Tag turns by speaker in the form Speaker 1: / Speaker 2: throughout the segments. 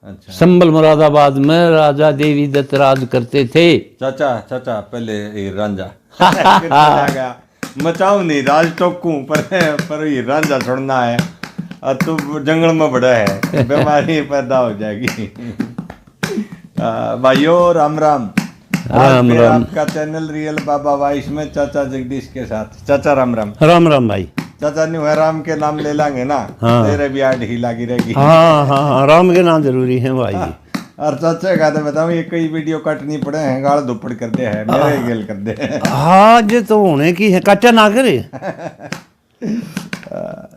Speaker 1: अच्छा।
Speaker 2: संबल मुरादाबाद में राजा देवी दत्त राज करते थे।
Speaker 1: चाचा पहले ये रांझा कितना गया मचाऊ नहीं राज टोकू पर ये रांझा छोड़ना है और तू जंगल में बड़ा है बीमारी पैदा हो जाएगी। भाइयों राम राम।
Speaker 2: राम
Speaker 1: फिर
Speaker 2: राम।
Speaker 1: आपका चैनल रियल बाबा वाइस में चाचा जगदीश के साथ। चाचा राम राम।
Speaker 2: राम राम भाई।
Speaker 1: चाचा न्यू है राम के नाम ले लांगे ना।
Speaker 2: हाँ।
Speaker 1: तेरे भी आड़ ही लगी रहेगी।
Speaker 2: हाँ, राम के नाम जरूरी है भाई।
Speaker 1: और चाचा का तो बताऊं ये कई वीडियो काटनी पड़े हैं गाल दुपड़ कर दे है मेरे गेल कर दे।
Speaker 2: हाँ जे तो होने की है कच्चा ना करे।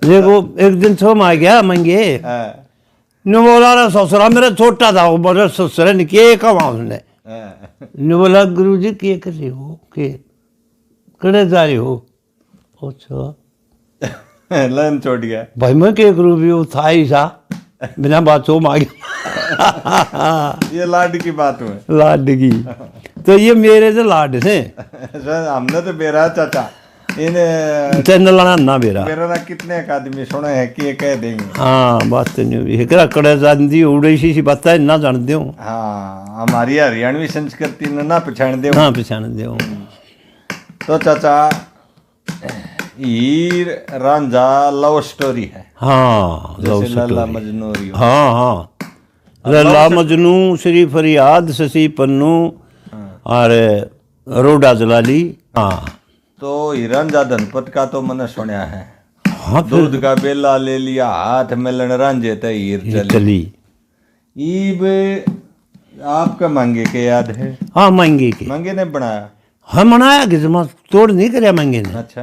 Speaker 2: देखो एक दिन छो आ गया मंगे न बोला रे ससुरा मेरा छोटा था वो बड़े ससुरे ने के कहा उसने न बोला गुरुजी के कर रहे हो के कड़े जा रहे हो। अच्छा
Speaker 1: लन छोड़ गया
Speaker 2: भाई मैं के करूँ भी वो था ही सा बिना बात छो आ गया।
Speaker 1: ये लाड की बात हुई
Speaker 2: लाडगी तो ये मेरे से लाड से
Speaker 1: हमने तो बेरा चाचा इन्हें
Speaker 2: चैनल ना बेरा
Speaker 1: मेरा ना कितने एक आदमी सुने हैं कि ये कह देंगे।
Speaker 2: हाँ बात नहीं हुई कड़ा कड़े जानती उड़े सी बात है ना जानते हो।
Speaker 1: हाँ हमारी हरियाणवी संस्कृति ने ना पहचान दे।
Speaker 2: हाँ पहचान दे।
Speaker 1: तो चाचा हीर रांझा लव स्टोरी है।
Speaker 2: हाँ लव
Speaker 1: जैसे लल्ला
Speaker 2: स्टोरी।
Speaker 1: मजनू और यूं।
Speaker 2: हाँ हाँ लल्ला मजनू श्री फरियाद शशि पन्नू और रोडा जलाली। हाँ
Speaker 1: तो रांझा धनपत का तो मैंने सुना है।
Speaker 2: हाँ फिर
Speaker 1: दूध का बेला ले लिया हाथ में लन रांझे ते हीर
Speaker 2: ये
Speaker 1: चली।
Speaker 2: चली।
Speaker 1: ईब आपका मंगे के याद है।
Speaker 2: हाँ मंगे के
Speaker 1: मंगे ने बनाया।
Speaker 2: हाँ मनाया कि जमा तोड़ नहीं कराया मंगे ने।
Speaker 1: अच्छा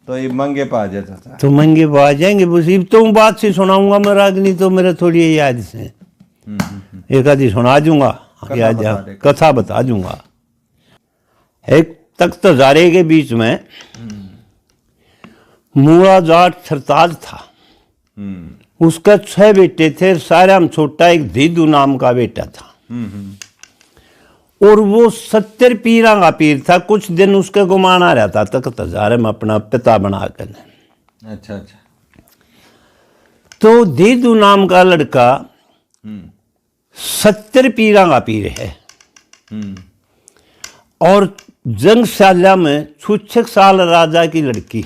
Speaker 1: तो ये मंगे पा जाता था।
Speaker 2: तो मंगे पा जाएंगे बस अब तो बात से सुनाऊंगा मैं रागनी तो मेरे थोड़ी याद से एक आधी सुना दूंगा। याद
Speaker 1: बता दे।
Speaker 2: कथा बता दूंगा। एक तख्त हजारे के बीच में मूड़ा जाट सरताज था। उसका 6 बेटे थे सारे में छोटा एक धीदू नाम का बेटा था और वो 70 पीरा का पीर था। कुछ दिन उसके गुमाना रहता तख्त हजारे में अपना पिता बनाकर।
Speaker 1: अच्छा अच्छा
Speaker 2: तो धीदू नाम का लड़का 70 पीरा का पीर है और जंगशाला में 66 साल राजा की लड़की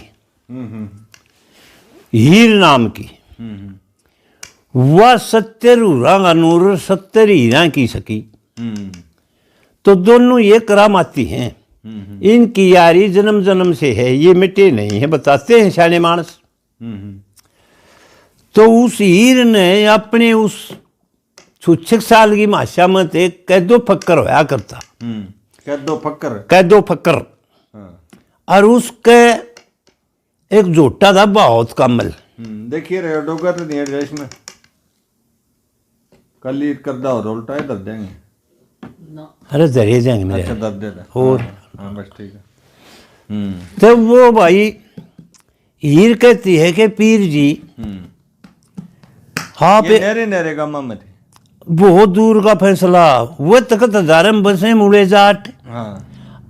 Speaker 2: हीर नाम की वह 70 रूरा का नूर 70 हीरा की सकी। तो दोनों ये करामाती हैं। इनकी यारी जन्म जन्म से है ये मिटे नहीं है बताते हैं शाने मानस। तो उस हीर ने अपने उस 66 साल की माशा में थे कैदो फक्कर होया करता। कैदो फक्कर और उसके एक जोटा था बहुत कमल।
Speaker 1: देखिए रे डोगा तो नहीं है इसमें कल ही करदा और उल्टा ही दर देंगे।
Speaker 2: अरे दरिए जाएंगे मेरे।
Speaker 1: अच्छा दर देता
Speaker 2: और
Speaker 1: हाँ बस ठीक है।
Speaker 2: तो वो भाई हीर कहती है कि पीर जी हाँ
Speaker 1: ये नहरे नहरे गामा में थे।
Speaker 2: बहुत दूर का फैसला वो तख्त हजारे में बसे मुड़े जाट
Speaker 1: हाँ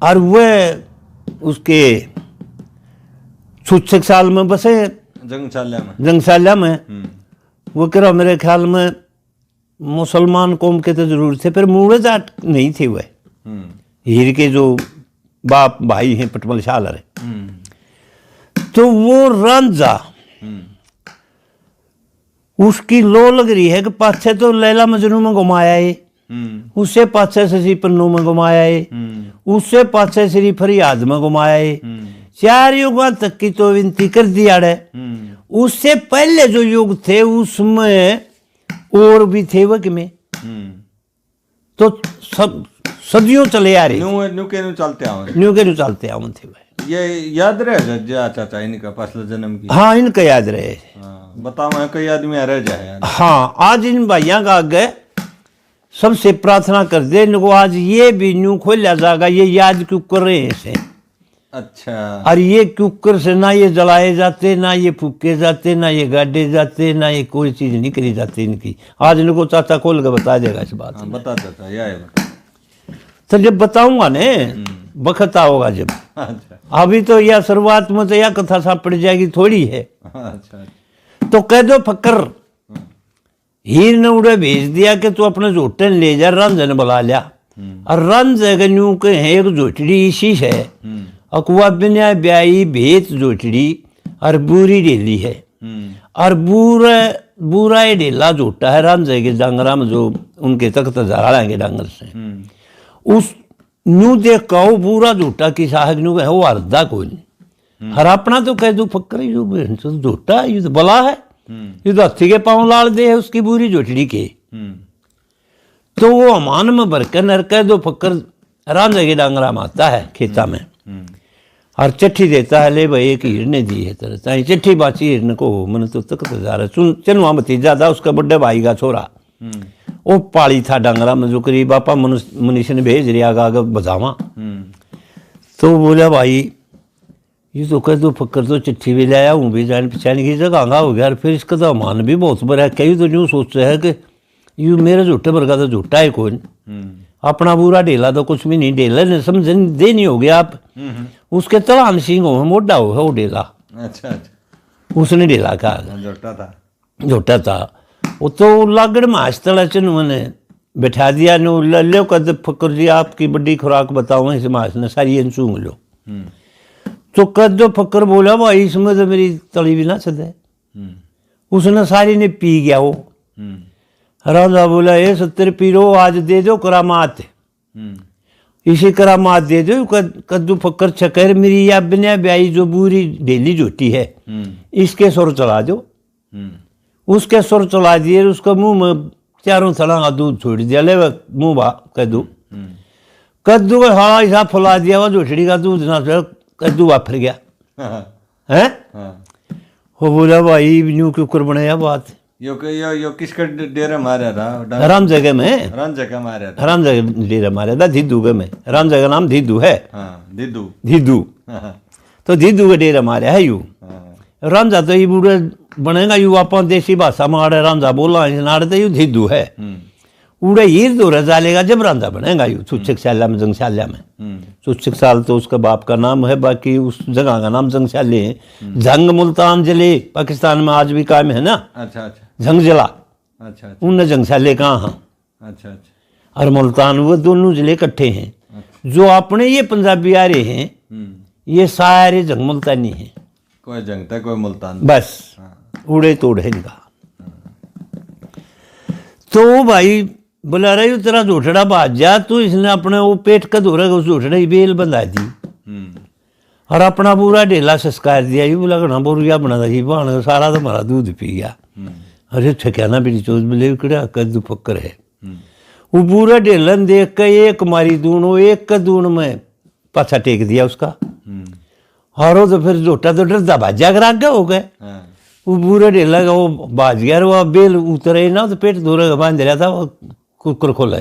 Speaker 2: और वह उसके 66 साल में बसे जंगशाला में। वो कह रहा मेरे ख्याल में मुसलमान कौम के तो जरूर थे पर मुड़े जाट नहीं थे वह हीर के जो बाप भाई हैं पटमल शालर। तो वो रांझा उसकी लो लग रही है कि पाछे तो लैला मजनू में घुमाया है उससे पाछे शशि पन्नू में घुमाया है उससे पाछे श्री फरियाद में घुमाया है 4 युगों तक की तो विनती कर दिया है। उससे पहले जो युग थे उसमें और भी थे वह में तो सब सदियों चले आ रहे
Speaker 1: न्यू के
Speaker 2: चलते आओ थे वह।
Speaker 1: ये याद रहे जा चाचा इनका पिछले जन्म की।
Speaker 2: हाँ इनका याद रहे।
Speaker 1: बताओ कई आदमी रह जाए।
Speaker 2: हाँ आज इन भाइयों का आगे सबसे प्रार्थना कर दे इनको आज ये भी न्यू खोला जाएगा ये याद क्यों कर रहे हैं इसे।
Speaker 1: अच्छा
Speaker 2: और ये कुकर से ना ये जलाए जाते ना ये फूके जाते ना ये गाड़े जाते ना ये कोई चीज नहीं करी जाती इनकी। आज इनको चाचा खोल के बता देगा इस बात।
Speaker 1: बता देता यह
Speaker 2: तो जब बताऊंगा ने बखता होगा जब।
Speaker 1: अच्छा
Speaker 2: अभी तो यह शुरुआत में तो यह कथा सा पड़ जाएगी थोड़ी है।
Speaker 1: अच्छा
Speaker 2: तो कह दो फक्कर हीर ने उड़े भेज दिया कि तू अपने जोटे ले जा, रंजन बुला लिया। और रंजन न्यू के एक जोटड़ी इसी है, अकुआ बिना ब्याई भेत जोटड़ी और बूरी डेली है। और बूरा ये डेला जोटा है रंजन के डंगरा में, जो उनके तख्त झाड़ा के डंगर से उस न्यू देख कहो पूरा झूठा की साहब न्यू है वो अर्धा कोई नहीं। हर अपना तो कह दो फक्कर तो झूठा, ये तो बला है, ये तो हथी के पाँव लाल दे है उसकी बुरी जोटड़ी के। तो वो अमान में भरकर नर कह दो फक्कर रांझे के डांगरा में आता है खेता में, और चिट्ठी देता है, ले भाई एक हीर ने दी है तेरे ताई चिट्ठी बाची हीर को, मैंने तो तक जा रहा सुन चनुआ भतीजा था उसका बड़े भाई का छोरा, वो पाली था डांगरा में जो करीब आपा मनुष्य ने भेज रिया आगे बजावा। तो बोला भाई ये तो कह दो फक्कर तो चिट्ठी भी लाया हूँ भी जान पहचान की जगह हो गया, फिर इसका तो मान भी बहुत बड़ा है। कई तो यूँ सोचते है कि यू मेरे झूठे वर्गा तो झूठा है कोई, अपना बुरा डेला तो कुछ भी नहीं, डेला ने समझ दे नहीं हो गया आप उसके तलान सिंह हो मोटा हो है वो डेला।
Speaker 1: अच्छा
Speaker 2: उसने डेला कहा झूठा था वो तो लागड़ मास तला चन मैंने बैठा दिया नो लो कद फक्कर जी आपकी बड़ी खुराक बताओ, इस मास ने सारी सूंघ लो। तो कद फक्कर बोला भाई इसमें तो मेरी तली भी ना सदे, उसने सारी ने पी गया वो। राजा बोला ये 70 पीरो आज दे दो करामात, इसी करामात दे दो। कद्दू फक्कर छकर मेरी या बिना ब्याई जो बूरी डेली जोटी है इसके सुर चला दो। उसके सुर चला दिए, उसका मुंह में चारों तरह का दूध छोड़ दिया, ले मुंह बा कद्दू कद्दू का हाँ ऐसा फुला दिया वो जोटड़ी का दूध ना कद्दू वाफर गया है। वो बोला भाई न्यू क्यों कर बनाया बात,
Speaker 1: यो किसका डेरा मारा था?
Speaker 2: राम जगह में,
Speaker 1: राम जगह मारा था,
Speaker 2: राम जगह डेरा मारा था धीदू के में, राम जगह नाम धीदू है। धीदू तो धीदू का डेरा मारा है यू। रामजा तो ये बूढ़े बनेगा यू आप देसी भाषा में आड़े रामजा बोला नाड़े तो यू धीदू है, उड़े हीर दो रजा लेगा जब रामजा बनेगा यू। सुच्छक साल्या में जंगशाल्या में, सुच्छक साल तो उसका बाप का नाम है, बाकी उस जगह का नाम जंगशाले है। जंग मुल्तान जिले पाकिस्तान में आज भी कायम है ना। अच्छा जंग जिला उन जंगशाले कहाँ हैं। अच्छा और मुल्तान वो दोनों जिले इकट्ठे हैं। जो अपने ये पंजाबी आ रहे हैं ये सारे जंग मुल्तानी हैं,
Speaker 1: कोई जंग था कोई मुल्तान
Speaker 2: बस उड़े तोड़ है इनका। तो भाई बोला रही तेरा झोटड़ा बाज जा, तो इसने अपने वो पेट का धोरा उस झोटड़े की बेल बंधा दी और अपना पूरा ढेला संस्कार दिया। ये बोला घना बोरिया बना दी भाण सारा तो हमारा दूध पी गया। अरे ठिकाना भी चोज मिले कड़ा कद्दू फक्कर है। वो पूरा ढेलन देख के एक मारी दून, वो एक का दून में पाछा टेक दिया उसका, और वो तो फिर झोटा तो डरदा भाजा कर आगे हो गए। वो पूरा ढेला का वो बाज गया, वो बेल उतरे ना तो पेट धोरे बांध रहा था, वो कुकर खोला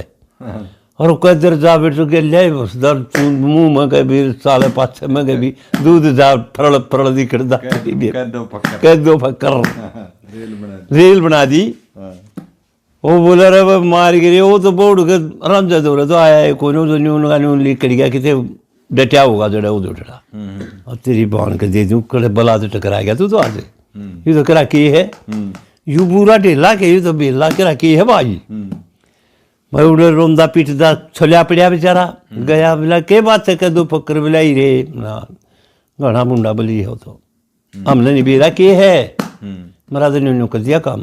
Speaker 2: और कदर जा बेट के ले मुंह में कभी साले पाछे में कभी दूध जा फरल फरल दी करदा कह दो फक्कर रेल बना दी। वो बोला रे मार गिरे, वो तो बोर्ड के रंजा दो तो आया है कोई तो न्यून का न्यून लीक कर गया कितने डटिया होगा जड़ा वो जोड़ा और तेरी बहन के दे दूं कड़े बला तो टकरा गया तू तो आज ये तो करा की है यू पूरा ढेला के यू तो बेला करा की है भाई। मैं उड़े रोंदा पीटदा छोलिया पड़िया बेचारा गया, बोला के बात है कदू फक्कर बिलाई रे ना घना मुंडा बली हो तो हमने नहीं बेरा के है मेरा तो न्यू कर दिया काम।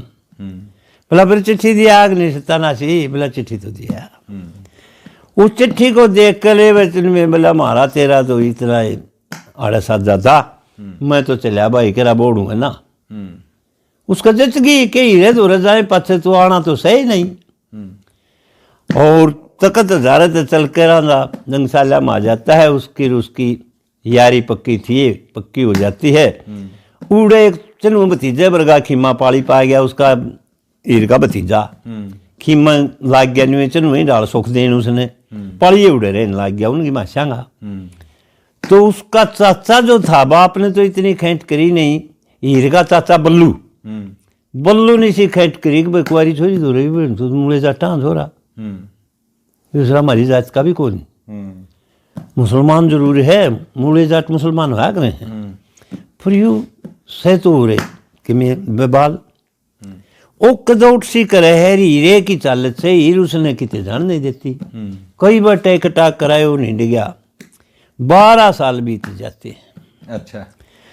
Speaker 2: बोला फिर चिट्ठी दिया आग नहीं सताना सी, बोला चिट्ठी तो दिया। उस चिट्ठी को देख कर ले वचन में बोला मारा तेरा तो इतना आड़ा साथ जाता, मैं तो चलिया भाई केरा बोड़ूंगा ना। उसका जचगी के हीरे तो रजाए पाछे तो आना तो सही नहीं, और तकत हजारे तो चल के रहा जंगशाला में आ जाता है। उसकी यारी पक्की थी पक्की हो जाती है। उड़े एक चनू भतीजे वर्गा खीमा पाली पा गया, उसका हीर का भतीजा खीमा लाग गया न्यू चनू ही डाल सुख देन उसने पालिए उड़े रहने लाग गया उनकी माशांगा। तो उसका चाचा जो था बाप ने तो इतनी खेट करी नहीं, हीर का चाचा बल्लू ने सी खेट करी कि कुआरी छोरी धो रही मुड़े जाटा धो रहा। दूसरा हमारी जात का भी कौन मुसलमान जरूर है, मूले जाट मुसलमान होया करें फिर यू सह तो हो रहे कि मैं बाल ओ कदौट सी करे है हीरे की चालत से हीर उसने किते जान नहीं देती। कई बार टेक टाक कराए वो नहीं गया। 12 साल बीत जाते।
Speaker 1: अच्छा,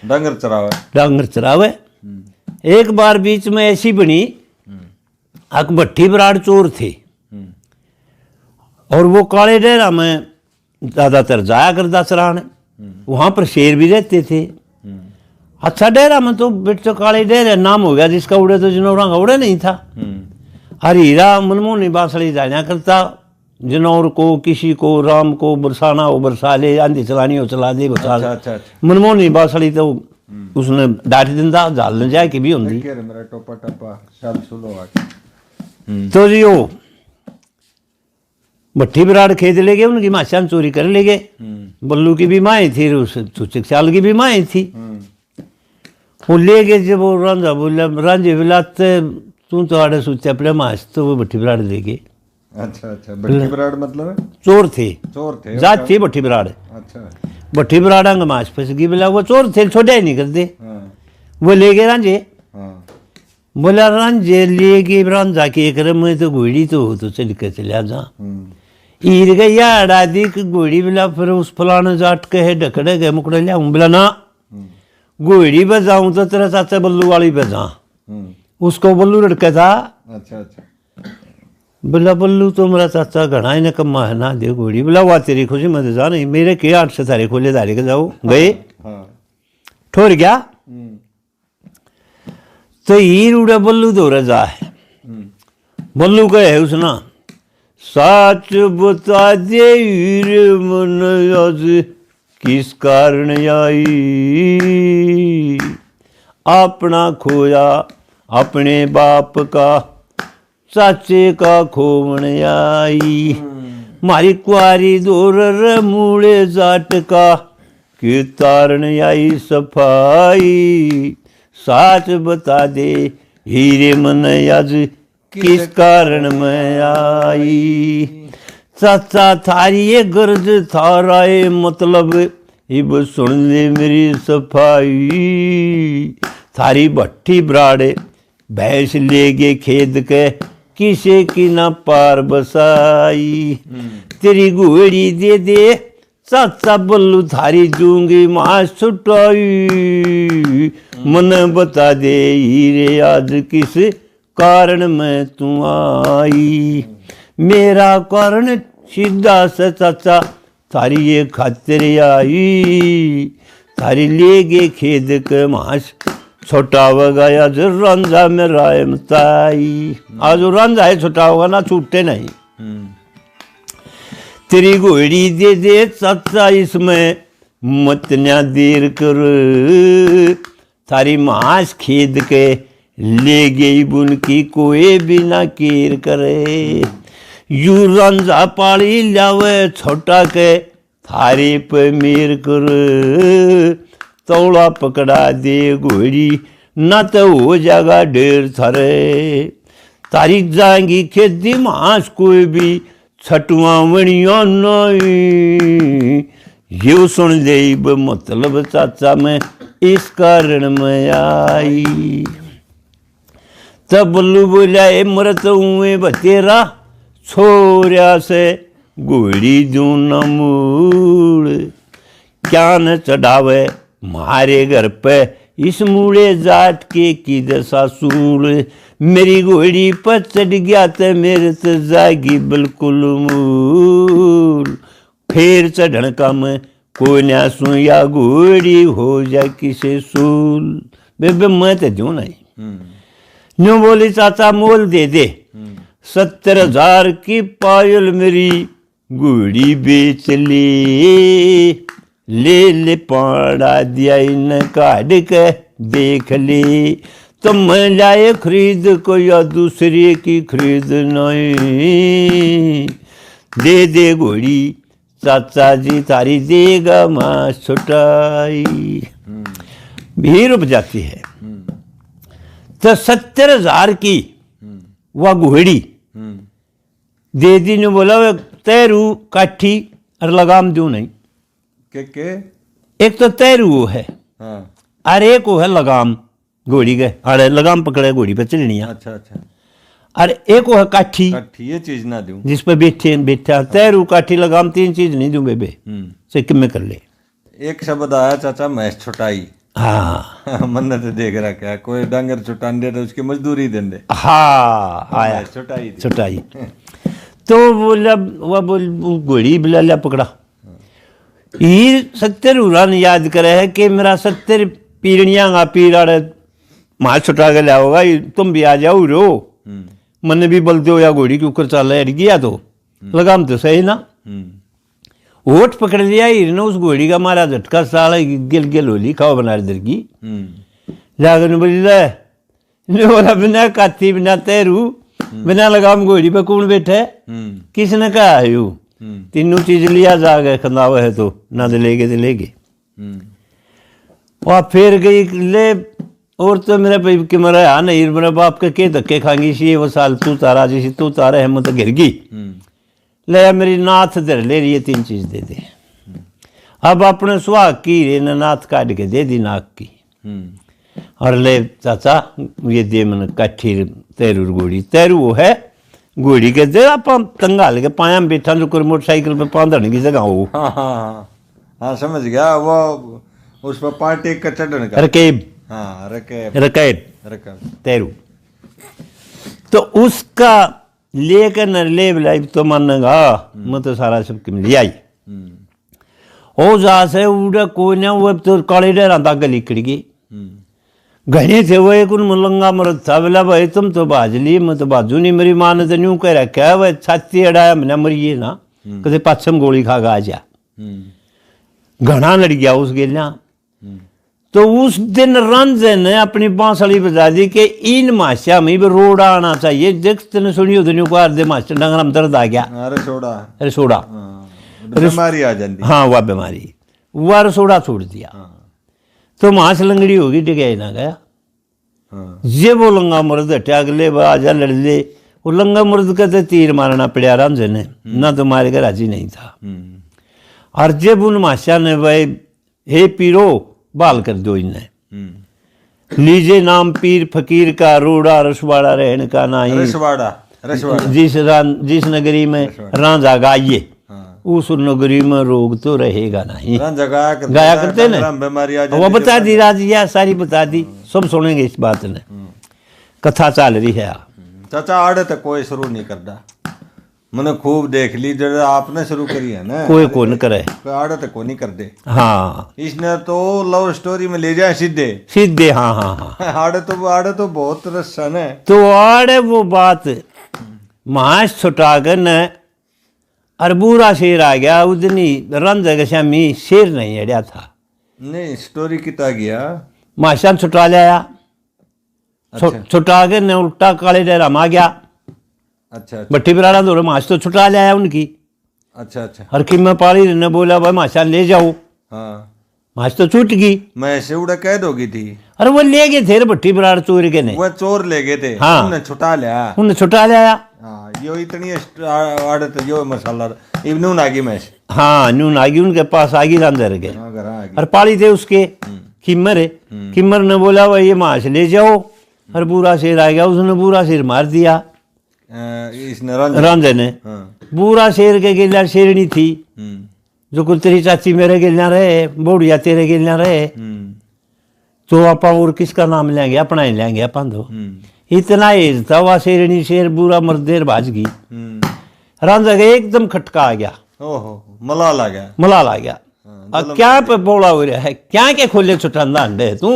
Speaker 1: डंगर चरावे।
Speaker 2: डांगर चरावे। एक बार बीच में ऐसी बनी, अक भट्टी बराड़ चोर थे और वो काले डेरा में ज्यादातर जाया करता चराने। वहां पर शेर भी रहते थे। अच्छा डेरा में तो बेटो काले डेरे नाम हो गया, जिसका उड़े तो जनौरा का उड़े नहीं था। हर हीरा मनमोहनी बांसड़ी जाया करता, जनौर को किसी को राम को बरसाना हो बरसा ले, आंधी चलानी हो चला दे बचा।
Speaker 1: अच्छा।
Speaker 2: मनमोहनी बांसड़ी तो उसने डांट दिंदा, जाल न जाए कि भी होंगी।
Speaker 1: मेरा टोपा टप्पा शाल सुलो आके।
Speaker 2: तो जी वो भट्टी बिराड़ खेत ले गए, उनकी माशान चोरी कर ले गए। बल्लू की भी माएँ थी, उस चुचक साल की भी माएँ थी। वो ले गए। जब वो रांझा बोला, रांझे बोला तू तो आड़े सोचे अपने मास, तो वो भट्टी बिराड़ ले गए।
Speaker 1: अच्छा, भट्टी बिराड़ मतलब है
Speaker 2: चोर थे, जात थी भट्टी बिराड़।
Speaker 1: अच्छा,
Speaker 2: भट्टी बिराड़ा का मास फंस गई। बोला वो चोर थे, छोड़े ही नहीं करते। वो ले गए रांझे। बोला रांझे ले गए, रांझा के कर मैं तो घोड़ी तो हो तो चल के चलिया जा। ईर गई याड़ा दी घोड़ी। बोला फिर उस फलाने जाट के है ढकड़े गए मुकड़े लिया। बोला ना, घोड़ी पे जाऊं तो तेरा चाचा बल्लू वाली पे जा। उसको बल्लू लड़का था।
Speaker 1: अच्छा।
Speaker 2: बोला बल्लू तो मेरा चाचा घना ही नकम्मा है ना, दे घोड़ी। बोला वाह तेरी खुशी मत जा, नहीं मेरे के 8 से तारे खोले धारे के जाओ गए। ठोर गया तो हीर उड़े बल्लू दौड़ जा है। बल्लू कहे उसना, सच बता दे हीर मन आज किस कारण आई, अपना खोया अपने बाप का, चाचे का खोवन आई। मारी कुआरी दौर मूले जाट का, कि तारण आई सफाई। साच बता दे हीरे मन आज किस कारण में आई। चाचा थारी ये गर्ज थारा ये मतलब, इब सुन ले मेरी सफाई। थारी भट्टी बराड़े भैंस ले गे खेद के, किसे की ना पार बसाई। तेरी घोड़ी दे दे चाचा बल्लू, थारी दूंगी मास छुटाई। मन बता दे हीरे आज किस कारण में तू आई। मेरा कारण सीधा से चाचा थारी ये खातिर आई। थारी ले गे खेद के मास छोटा होगा आज रांझा में राय मताई। आज रांझा है छोटा होगा ना, छूटे नहीं। तेरी घोड़ी दे दे चाचा, इसमें मत ना देर कर। थारी मांस खेद के ले गई बुन की, कोई बिना केर करे। यू रांझा पाली लावे छोटा के, थारे पे मेर कर। तौला पकड़ा दे घोड़ी, ना तो हो जाएगा ढेर थारे। तारीख जाएंगी खेती मांस कोई भी, छटुआ वणिया नहीं। ये सुन ले मतलब चाचा मैं इस कारण में आई। तब बल्लू बोला ए मरत हुए बतेरा, छोरिया से घोड़ी दू न मूड़। क्या न चढ़ावे मारे घर पे इस मूड़े जाट के की दशा सूड़। मेरी घोड़ी पर चढ़ गया तो मेरे तो जाएगी बिल्कुल मूल। फिर चढ़न का मैं कोई ना सू, या घोड़ी हो जाए किसे सूल। बेबे मैं तो दू नहीं। न्यू बोली चाचा मोल दे दे, 70,000 की पायल मेरी घोड़ी बेच ले पाड़ा दिया इन काट के देख ले। तो मैं लाए खरीद को या दूसरे की खरीद नहीं। दे दे घोड़ी चाचा जी थारी देगा मां छुटाई। भी रुक जाती है। तो 70,000 की वह घोड़ी दे दी ने बोला तैरू काठी और लगाम दू नहीं।
Speaker 1: के
Speaker 2: एक तो तैरू है
Speaker 1: हाँ।
Speaker 2: और एक वो है लगाम। घोड़ी के आड़े लगाम पकड़े घोड़ी पे चलनिया।
Speaker 1: अच्छा अच्छा।
Speaker 2: और एक वो है काठी
Speaker 1: काठी, ये चीज ना दूं।
Speaker 2: जिस पे बैठा तैरू काठी लगाम, 3 चीज नहीं दूं बेबे से किम में कर ले।
Speaker 1: एक शब्द आया चाचा, मैस छुटाई।
Speaker 2: हाँ
Speaker 1: मन्नत देख रखा है, कोई डांगर छुटान दे तो उसकी मजदूरी दे दे।
Speaker 2: हाँ आया
Speaker 1: मैस छुटाई दी।
Speaker 2: छुटाई। तो बोला वो घोड़ी बिला पकड़ा। ये 70 उड़ान याद करे है कि मेरा 70 पीड़ियाँ पीड़ आड़े माँ छुटा के लाओगा, तुम भी आ जाओ रो। मन भी बल दो या घोड़ी के ऊपर चल अड़ गया तो लगाम तो सही ना। ओठ पकड़ लिया हीर ने उस घोड़ी का, मारा झटका साला गिल गिल होली खाओ बना इधर की। जाकर बोला बिना काठी बिना तैरू बिना लगाम घोड़ी पे कौन बैठे, किसने कहा है यू। तीनों चीज लिया जा गए खंदावा है तो ना तो लेगे। और फिर गई ले, और तो मेरे भाई कि मेरा हाँ नहीं, मेरे बाप के धक्के खाएंगी सी वो साल तू तारा जैसी तू तारा है मत गिर गई। ले मेरी नाथ धर ले रही है, 3 चीज दे दे। अब अपने सुहाग की रे नाथ काट के दे दी नाक की। और ले चाचा ये दे मन काठी तैरू घोड़ी। तैरू वो है घोड़ी के दे आप तंगाल के पाया में बैठा जो कोई मोटरसाइकिल पे पांधने की जगह हो।
Speaker 1: हाँ समझ गया, वो उस पर पार्टी का चढ़ने का
Speaker 2: रकेब।
Speaker 1: हाँ
Speaker 2: रकेब तैरू। तो उसका लेकर नरले बिलाई तो मानेगा मैं तो सारा सब किम ले आई। ओ जा से उड़ा कोई ना, वो तो काले डेरा दा गली कड़गी घने थे। वो एक उन मुलंगा मरद था, बोला भाई तुम तो बाज ली, मैं तो बाजू नहीं। मेरी माँ ने तो न्यू कह रखा है, वह छाती अड़ाया मैंने मरिए ना कदे पाछम गोली खा गा जा। घना लड़ गया उस गेलिया। तो उस दिन रंजन ने अपनी बांसुरी बजा दी कि इन मास्या में भी रोड आना चाहिए। देख तेने सुनी हो दुनिया को दे मास्टर डंगर में दर्द आ गया। रसोड़ा
Speaker 1: बीमारी आ जाती।
Speaker 2: हाँ वह बीमारी, वह रसोड़ा छोड़ दिया। तो मांस लंगड़ी होगी टिकाई ना गया। ये वो लंगा मुर्द हटा अगले आजा लड़ ले। वो लंगा मुर्द का तो तीर मारना पड़ा रंजन ने, ना तो मारे का राजी नहीं था। और जब उन मास्या ने भाई हे पीरो बाल कर दो इन्हें, लीजे नाम पीर फकीर का, रोड़ा रसवाड़ा रहने का नहीं।
Speaker 1: रसवाड़ा
Speaker 2: जिस नगरी में रांझा गाइए उस नगरी में रोग तो रहेगा नहीं। गाया करते ना, वो बता दी राजिया सारी बता दी, सब सुनेंगे इस बात ने। कथा चल रही है।
Speaker 1: चाचा आड़े तो कोई शुरू नहीं करता, मैंने खूब देख ली जो आपने शुरू करी है ना,
Speaker 2: कोई को न करे
Speaker 1: आड़े तो को नहीं कर दे।
Speaker 2: हाँ
Speaker 1: इसने तो लव स्टोरी में ले जाए सीधे
Speaker 2: सीधे। हाँ हाँ हाँ
Speaker 1: आड़े तो बहुत रसन है।
Speaker 2: तो आड़े वो बात मांस छुटा कर न अरबूरा शेर आ गया। उस दिन रंज के श्यामी शेर नहीं अड़िया था।
Speaker 1: नहीं स्टोरी किता गया,
Speaker 2: माशा छुटा लिया। छुटा के न उल्टा काले डेरा में आ गया।
Speaker 1: अच्छा
Speaker 2: भट्टी बिराड़ा दौड़े माछ तो छुटा लिया उनकी।
Speaker 1: अच्छा अच्छा।
Speaker 2: हर की में पाली ने बोला भाई माशा ले जाओ।
Speaker 1: हाँ
Speaker 2: माछ तो छूट गई।
Speaker 1: मैं से उड़ा कैद होगी थी।
Speaker 2: अरे वो ले गए थे भट्टी बिराड़ चोर के ने,
Speaker 1: वो चोर ले गए थे।
Speaker 2: हाँ
Speaker 1: उन्हें छुटा लिया।
Speaker 2: उन्हें छुटा लिया।
Speaker 1: हाँ यो इतनी आड़त यो मसाला नून आगी मैं।
Speaker 2: हाँ नून आगी उनके पास आगी अंदर के। और पाली थे उसके किम्मर है। किम्मर ने बोला भाई ये माछ ले जाओ। और बूरा शेर आ गया, उसने बूरा शेर मार दिया
Speaker 1: इसने
Speaker 2: रांझे ने। बूरा शेर के गिलिया शेरनी थी जो कुल तेरी चाची मेरे गिलिया रहे, बोड़िया तेरे गिलिया रहे। तो आप और किसका नाम लेंगे, अपना ही लेंगे अपन तो। इतना एज था वह शेरनी शेर बूरा मर्देर भाज गई। रांझा के एकदम खटका आ गया।
Speaker 1: ओहो मलाल आ गया।
Speaker 2: मलाल आ गया। अब क्या पे बोला हो रहा है, क्या के खोले छुटांदा अंडे तू।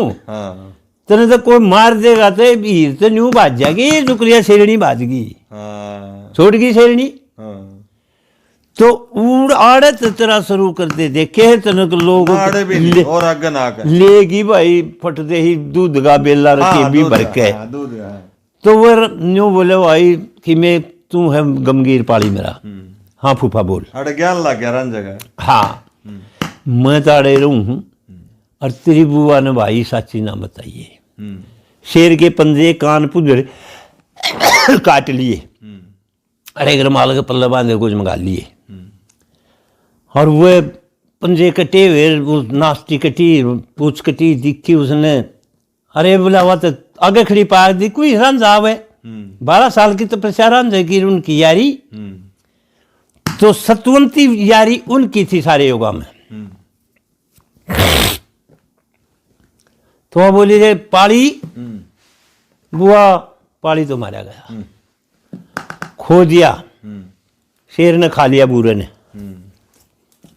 Speaker 2: तेने तो कोई मार देगा तो हीर तो न्यू भाज जाएगी। शुक्रिया शेरनी भाज गई, छोड़ गई शेरनी। तो उड़ आड़त तेरा शुरू कर दे देखे तनक लोग
Speaker 1: और आगे ना कर
Speaker 2: लेगी भाई फटते ही दूध का बेला रखे भी भर के। तो वो न्यू बोले भाई कि मैं तू है गमगीर पाली मेरा। हाँ फूफा बोल।
Speaker 1: अरे ज्ञान लग गया रन जगह।
Speaker 2: हाँ मैं तो अड़े रहूं हूँ। और तेरी बुआ ने भाई साची ना बताइए। शेर के पंजे कान पुजर काट लिए। अरे रुमाल के पल्ले बांधे कुछ मंगा लिए। और वह पंजे कटे हुए, वो नाश्ती कटी, पूछ कटी दिखी उसने। अरे बोला वह तो आगे खड़ी पार दी कोई रंजा आवे 12 साल की तपस्या रंजा की उनकी यारी तो सतवंती यारी उनकी थी सारे योगा में। तो वह बोली रे पाली बुआ पाली तो मारा गया खो दिया शेर ने खा लिया बूरे ने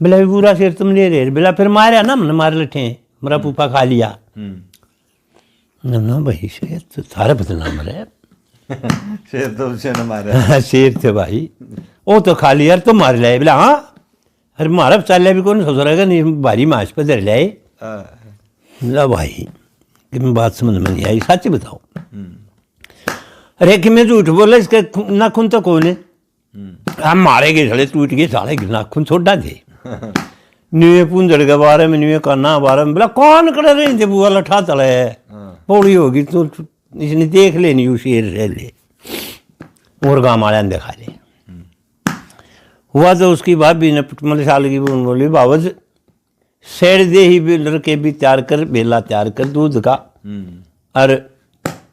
Speaker 2: बोला बूरा शेर तुम ले रहे बोला फिर मारा ना हमने मार लठे मेरा फूफा खा लिया ना भाई शेर तो थारा बदनाम रहे
Speaker 1: शेर तो उसे न मारा
Speaker 2: शेर थे भाई वो तो खा लिया तो मार लिया बोला हाँ अरे मारा चल भी कौन सोच रहेगा नहीं भारी माश पर धर लाए बोला भाई कि मैं बात समझ में नहीं आई सच बताओ अरे कि मैं झूठ बोला इसके नाखून तो कौन है हम मारे गए साले टूट गए साले नाखून छोड़ा थे न्यूए पूंजड़ के बारे में न्यूए काना बारे में बोला कौन कर रहे थे बुआ लठा तले पौड़ी होगी तो इसने देख लेनी शेर रह ले और गाँव वाले ने देखा ले हुआ तो उसकी भाभी ने पुटमल साल की बोली बाबज सेड़ दे ही लड़के भी तैयार कर बेला तैयार कर दूध का और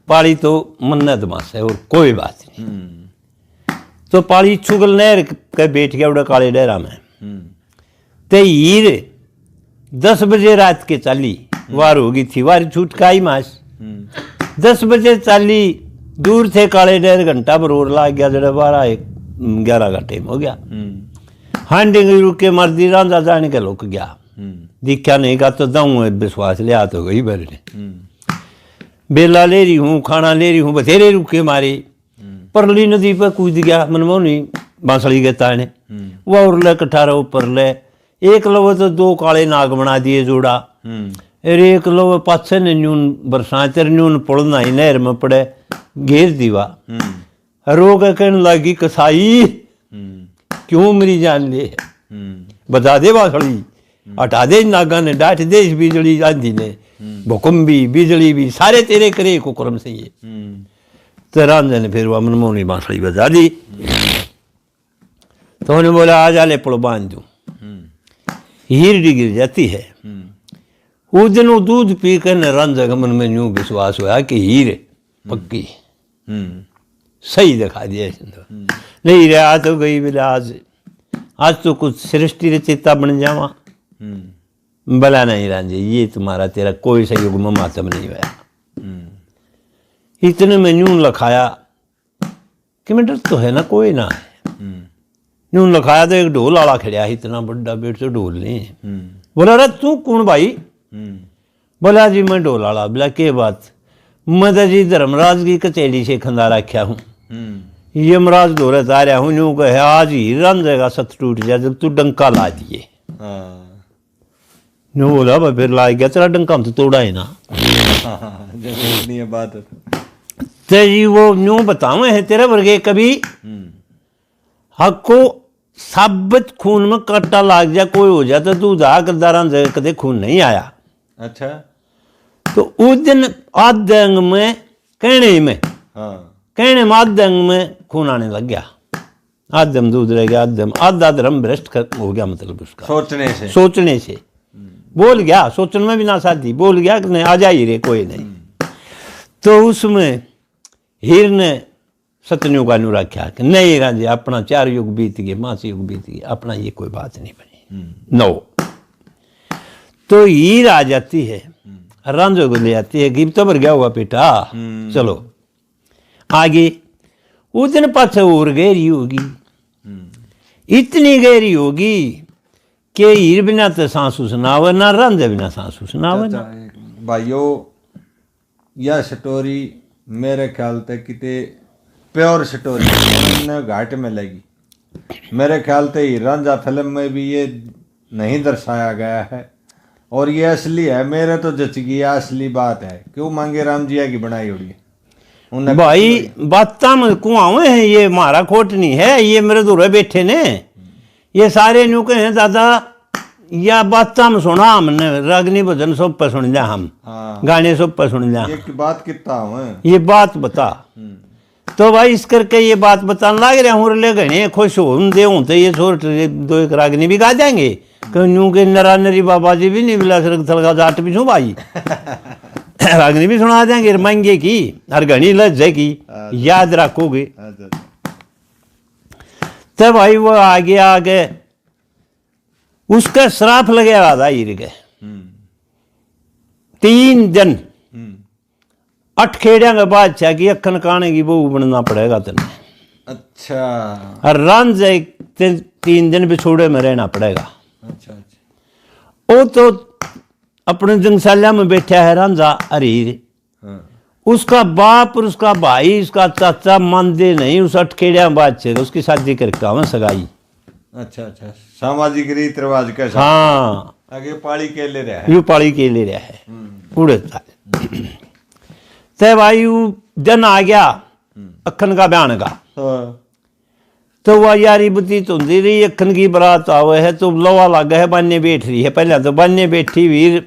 Speaker 2: पाली तो मन्नत मास है और कोई बात नहीं। तो पाली छुगल नहर के बैठ गया उड़ा काले डेरा में ते हीर 10 बजे रात के चाली वार होगी थी वार छूट का ही मास 10 बजे चाली दूर थे काले डेर घंटा पर और लाग गया जरा 11 का टाइम हो गया हांडी रुक के मर्दी रांझा जाने के लुक गया दिखा नहीं का तो दाऊं विश्वास लिया तो गई भरने बेला ले रही हूँ खाना ले रही हूँ बथेरे रुके मारे परली नदी पर कूद गया मनमोहनी बांसड़ी के ताने वह उरले कठारा ऊपर ले एक लो तो 2 काले नाग बना दिए जोड़ा अरे एक लो पाछे ने न्यून बरसात न्यून पड़ना ही नहर में पड़े घेर दीवा रोग कहने लगी कसाई क्यों मेरी जान ले बता दे बांसड़ी हटा दे नागा ने डांट दे इस बिजली आंधी ने भूकंप भी बिजली भी सारे तेरे करे कुकरम से ये तो रांझा ने फिर वह मनमोहनी बांसुरी बजा दी तो उन्होंने बोला आ जा ले पुल बांध दूं हीर गिर जाती है उस दिन वो दूध पी कर न रांझा का मन में यूं विश्वास हुआ कि हीर पक्की सही दिखा दिया नहीं रहा तो गई बोला आज तो कुछ सृष्टि रचेता बन जावा भला नहीं रांझे ये तुम्हारा तेरा कोई सहयोग में मातम नहीं हुआ इतने में यूं लखाया कि मैं डर तो है ना कोई ना है यूं लखाया तो एक ढोल वाला खड़ा इतना बड़ा बेट तो ढोल नहीं बोला अरे तू कौन भाई बोला जी मैं ढोल वाला बोला के बात मैं तो जी धर्मराज की कचेली से खंदा रखा हूँ यमराज दौरे तारा हूँ यूं कहे आज ही रांझेगा सत टूट जाए जब तू डंका ला दिए नो बोला भाई फिर ला गया तेरा डंका हम तो तोड़ा है ना
Speaker 1: बात
Speaker 2: तो जी वो यूं बतावे है तेरे वर्गे कभी हक को साबित खून में कट्टा लाग जाए कोई हो जाए तो तू जा कर रांझे कदे खून नहीं आया।
Speaker 1: अच्छा
Speaker 2: तो उस दिन आधे अंग में कहने में आधे अंग में खून आने लग गया आधम दूध रह गया आधा धर्म भ्रष्ट हो गया मतलब उसका सोचने से बोल गया सोचने में भी ना साथी बोल गया कि नहीं आ जा ही रे कोई नहीं। तो उसमें हीर ने सतन्यु का नु रखा कि नहीं राजे अपना 4 युग बीत गए 5 युग बीत गए अपना ये कोई बात नहीं बनी नो। तो हीर आ जाती है रांझे को ले आती है गिफ्ट भर गया हुआ बेटा चलो आगे। उस दिन पाछे और गहरी होगी इतनी गहरी होगी कि हीर बिना तो सांस सुनावे ना रांझे बिना सांस सुनावे ना।
Speaker 1: भाइयों यह स्टोरी मेरे ख्याल से किते प्योर स्टोरी घाट में लगी मेरे ख्याल से ही रांझा फिल्म में भी ये नहीं दर्शाया गया है और ये असली है मेरे तो जच गया असली बात है क्यों मांगे राम जिया की बनाई होगी
Speaker 2: भाई बात में कुआवे हैं ये मारा खोट नहीं है ये मेरे दूर बैठे ने ये सारे न्यू के हैं दादा या बात में सुना हमने रागनी भजन सब पर सुन लिया हम गाने सब पर सुन लिया
Speaker 1: बात कितना
Speaker 2: ये बात बता तो भाई इस करके ये बात बताने लग रहे हूँ ले गए खुश हो दे तो ये छोड़ 2-1 रागनी भी गा देंगे न्यू के नरा नरी बाबा जी भी नहीं मिला सड़क थलगा जाट भी छू भाई रागनी भी सुना देंगे महंगे की और घनी लज्जे की, याद रखोगे। तब भाई वो आगे उसका श्राप लगे रहा था हीर के 3 दिन 8 खेड़िया के बादशाह की अखन काने की बहू बनना पड़ेगा तेने।
Speaker 1: अच्छा।
Speaker 2: और रांझे 3 दिन बिछोड़े में रहना पड़ेगा।
Speaker 1: अच्छा अच्छा।
Speaker 2: वो तो अपने जंगशाला में बैठा है रांझा हरीर।
Speaker 1: हाँ।
Speaker 2: उसका बाप और उसका भाई उसका चाचा मानते नहीं, उस 8 खेड़िया बादशाह उसकी शादी करके आवे सगाई।
Speaker 1: अच्छा अच्छा, सामाजिक रीत रिवाज कैसा?
Speaker 2: हाँ,
Speaker 1: आगे पाली के ले रहा है।
Speaker 2: यू पाली के ले रहा है उड़े तय भाई दिन आ गया अखन का बयान का।
Speaker 1: हाँ।
Speaker 2: तो वह यारी बतीत होती रही, अखन की बरात आवे है तो लोहा लगा है, बान्य बैठ रही है। पहले तो बान्य बैठी वीर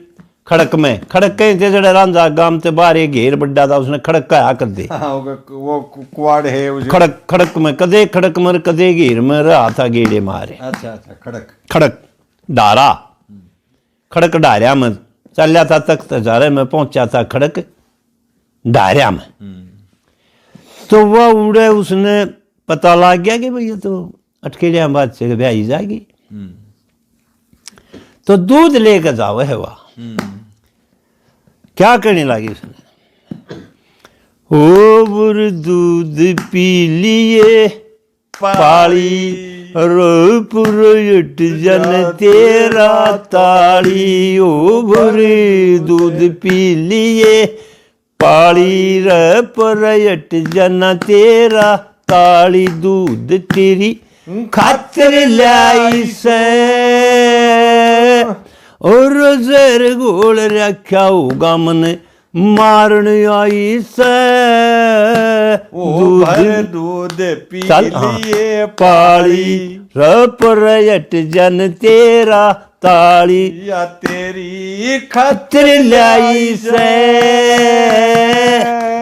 Speaker 2: खड़क में, खड़क के जड़े रांझा गांव ते बाहर एक घेर बड्डा था, उसने खड़क का आ कर दे।
Speaker 1: हाँ, वो कुआड़ है उसे।
Speaker 2: खड़क खड़क में कदे खड़क में कदे घेर में रहा था गेड़े मारे।
Speaker 1: अच्छा अच्छा, खड़क
Speaker 2: खड़क डारा, खड़क डारिया में चलिया था, तख्त हजारे में पहुंचा था खड़क डारिया में। तो वह उड़े, उसने पता लग गया कि भैया तो अटकेलिया बात से ब्याही जाएगी। तो दूध लेकर जाओ है वह। क्या करने लगी उसने, ओ बुर दूध पी लिए पाली, रोपुर जन तेरा ताली। ओ बुर दूध पी लिए पाली, रपरयट जन तेरा ताली। दूध तेरी खातिर लाई से, और जर गोल रखा होगा मन मारन आई से।
Speaker 1: दूध पी
Speaker 2: हाँ,
Speaker 1: लिए
Speaker 2: पाली, रपरयट जन तेरा ताली।
Speaker 1: या तेरी
Speaker 2: खातिर लाई से,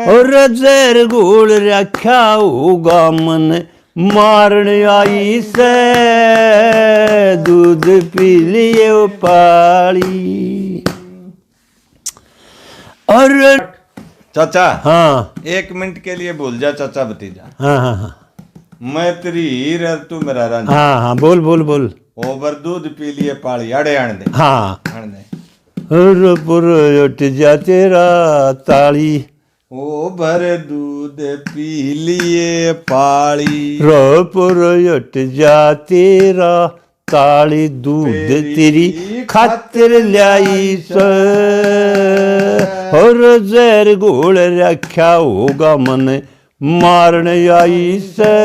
Speaker 2: और जर गोल रखा होगा मन मारन आई से। दूध पी लिए पाली। और
Speaker 1: चाचा,
Speaker 2: हाँ
Speaker 1: 1 मिनट के लिए भूल जा चाचा भतीजा।
Speaker 2: हाँ हाँ हाँ
Speaker 1: मैं तेरी हीर और तू मेरा रांझा।
Speaker 2: हाँ हाँ, बोल बोल बोल।
Speaker 1: ओवर दूध पी लिए पाली, अड़े आने दे।
Speaker 2: हाँ,
Speaker 1: आने दे।
Speaker 2: पुर उठ जा तेरा ताली,
Speaker 1: ओ भर दूध पी लिए पाली।
Speaker 2: रोपुर उठ जा तेरा ताली। दूध तेरी खातिर लाई से, और जहर घोल रखा होगा मन मारन आई से।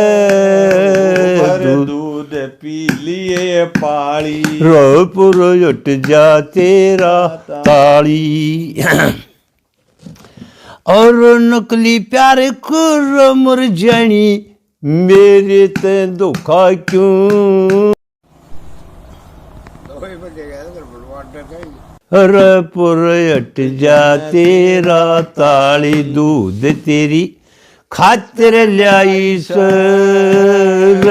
Speaker 1: दूध पी लिए पाली,
Speaker 2: रोपुर उठ जा तेरा ताली। और नकली प्यार खुर मुरझानी, मेरे ते धोखा क्यों। रपुर हट जा तेरा ताली। दूध तेरी खातिर लाई सर,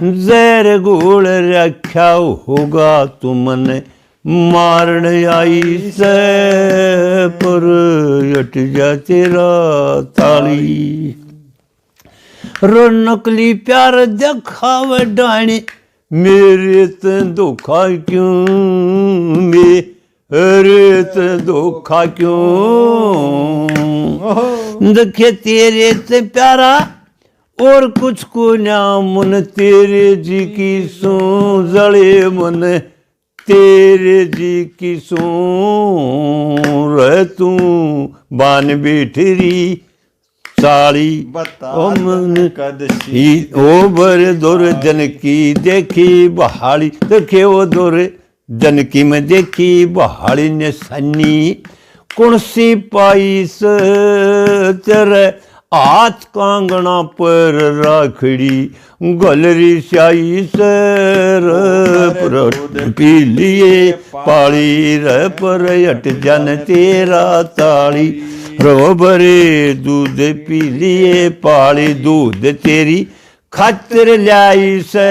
Speaker 2: जहर घोल रखा होगा तुमने मारन आई से। पर हट जा तेरा ताली। रो नकली प्यार दिखावे डाणी, मेरे ते धोखा क्यों। मेरे ते धोखा क्यों। देखे तेरे ते प्यारा और कुछ को ना मन, तेरे जी की सो जड़े मन, तेरे जी की सो रह तू बान बैठरी साड़ी। ओ मन
Speaker 1: कदसी
Speaker 2: ओ बर दौर जनकी देखी बहाड़ी। देखे वो दौर जनकी में देखी बहाड़ी ने सन्नी, कौन सी पाइस तेरे हाथ कांगना पर राखड़ी। गलरी स्याई सर पी लिए पाली, रे पर हट जन तेरा ताली। रोबरे दूध पी लिए पाली, दूध तेरी खातिर ल्याई से